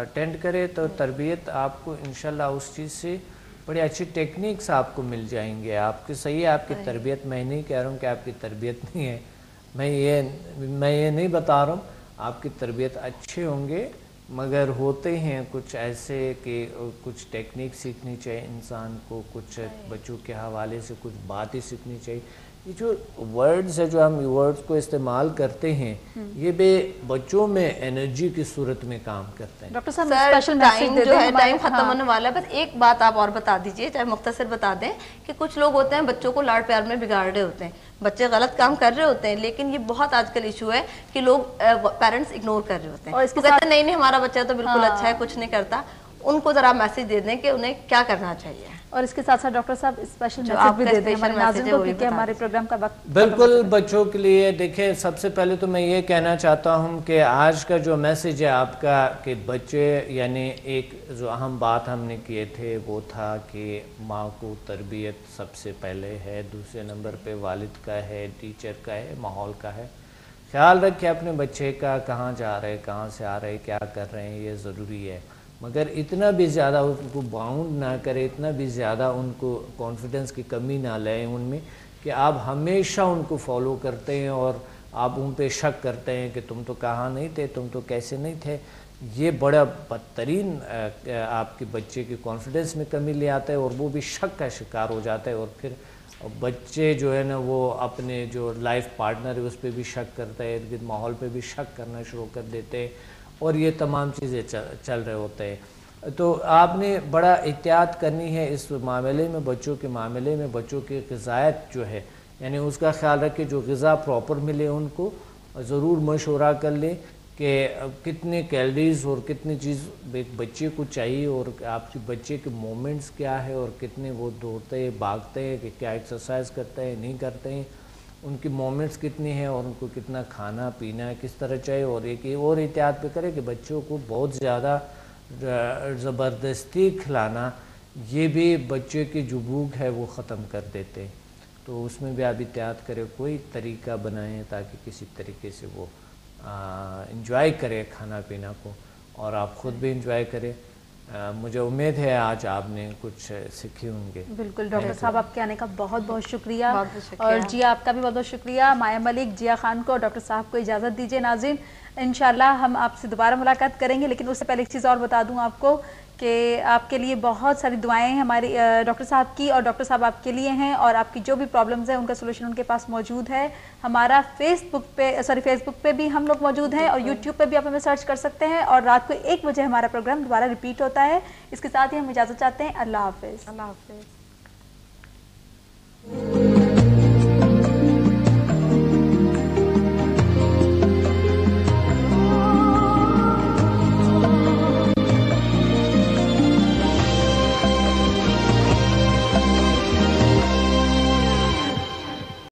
اٹینڈ کرے، تو تربیت آپ کو انشاءاللہ اس چیز سے بڑی اچھی ٹیکنیکس آپ کو مل جائیں گے۔ آپ کی صحیح ہے، آپ کی تربیت، میں نہیں کہہ رہا ہوں کہ آپ کی تربیت نہیں ہے، میں یہ نہیں بتا رہا ہوں، آپ کی تربیت اچھے ہوں گے، مگر ہوتے ہیں کچھ ایسے کہ کچھ ٹیکنیک سیکھنی چاہیے انسان کو، کچھ بچوں کے حوالے سے کچھ باتیں سیکھنی چاہیے۔ یہ جو ورڈز ہے، جو ہم ورڈز کو استعمال کرتے ہیں، یہ بھی بچوں میں انرجی کی صورت میں کام کرتے ہیں۔ ڈاکٹر صاحب اسپیشل ٹائم جو ہے، ٹائم ختم ہونے والا ہے، بس ایک بات آپ اور بتا دیجئے، چاہے مختصر بتا دیں، کہ کچھ لوگ ہوتے ہیں بچوں کو لاڈ پیار میں بگاڑ رہے ہوتے ہیں، بچے غلط کام کر رہے ہوتے ہیں، لیکن یہ بہت آج کل ایشو ہے کہ لوگ پیرنٹس اگنور کر رہے ہوتے ہیں، وہ کہتے ہیں نہیں ہمارا بچہ تو بالکل اچھا ہے، کچھ نہیں کرتا۔ ان کو ذرا میسج دے دیں کہ انہیں کیا کرنا چاہیے، اور اس کے ساتھ ساتھ ڈاکٹر صاحب اسپیشل میسج بھی دے دیں ہمارے ناظرین کو، کیونکہ ہمارے پروگرام کا وقت بالکل بچوں کے لیے۔ دیکھیں سب سے پہلے تو میں یہ کہنا چاہتا ہوں کہ آج کا جو میسج ہے آپ کا، کہ بچے، یعنی ایک جو اہم بات ہم نے کیے تھے وہ تھا کہ ماں کو تربیت سب سے پہلے ہے، دوسرے نمبر پہ والد کا ہے، ٹیچر کا ہے، ماحول کا ہے۔ خیال رکھیں اپنے بچے کا، کہاں جا رہے، کہاں سے آ رہے، کیا کر رہے ہیں، یہ ضروری ہے، مگر اتنا بھی زیادہ ان کو باؤنڈ نہ کرے، اتنا بھی زیادہ ان کو کانفیڈنس کی کمی نہ لیں ان میں، کہ آپ ہمیشہ ان کو فالو کرتے ہیں اور آپ ان پہ شک کرتے ہیں کہ تم تو کہاں نہیں تھے، تم تو کیسے نہیں تھے۔ یہ بڑا بدترین آپ کے بچے کی کانفیڈنس میں کمی لے آتا ہے، اور وہ بھی شک کا شکار ہو جاتا ہے، اور پھر بچے جو ہے نا وہ اپنے جو لائف پارٹنر ہے اس پہ بھی شک کرتا ہے، ارد گرد ماحول پہ بھی شک کرنا شروع کر دیتے ہیں، اور یہ تمام چیزیں چل رہے ہوتے ہیں۔ تو آپ نے بڑا احتیاط کرنی ہے اس معاملے میں، بچوں کے معاملے میں، بچوں کی غذائیت جو ہے، یعنی اس کا خیال رکھیں جو غذا پراپر ملے ان کو، ضرور مشورہ کر لیں کہ کتنے کیلریز اور کتنی چیز ایک بچے کو چاہیے، اور آپ کے بچے کے مومنٹس کیا ہے، اور کتنے وہ دوڑتے ہیں، بھاگتے ہیں، کہ کیا ایکسرسائز کرتے ہیں نہیں کرتے ہیں، ان کی مومنٹس کتنی ہیں، اور ان کو کتنا کھانا پینا کس طرح چاہیے۔ اور ایک اور احتیاط پہ کرے کہ بچوں کو بہت زیادہ زبردستی کھلانا، یہ بھی بچے کی جو بھوک ہے وہ ختم کر دیتے ہیں، تو اس میں بھی آپ احتیاط کرے، کوئی طریقہ بنائیں تاکہ کسی طریقے سے وہ انجوائے کرے کھانا پینا کو، اور آپ خود بھی انجوائے کریں۔ मुझे उम्मीद है आज आपने कुछ सीखे होंगे। बिल्कुल डॉक्टर साहब, आपके आने का बहुत बहुत शुक्रिया। बहुत बहुत शुक्रिया। और जिया आपका भी बहुत बहुत शुक्रिया। माया मलिक, जिया खान को, डॉक्टर साहब को इजाज़त दीजिए। नाज़रीन, इंशाल्लाह हम आपसे दोबारा मुलाकात करेंगे, लेकिन उससे पहले एक चीज़ और बता दूं आपको कि आपके लिए बहुत सारी दुआएं हमारी डॉक्टर साहब की, और डॉक्टर साहब आपके लिए हैं, और आपकी जो भी प्रॉब्लम्स हैं उनका सोल्यूशन उनके पास मौजूद है। हमारा फेसबुक पे भी हम लोग मौजूद हैं, और यूट्यूब पे भी आप हमें सर्च कर सकते हैं। और रात को 1 बजे हमारा प्रोग्राम दोबारा रिपीट होता है। इसके साथ ही हम इजाज़त चाहते हैं। अल्लाह हाफिज़। अल्लाह हाफिज़।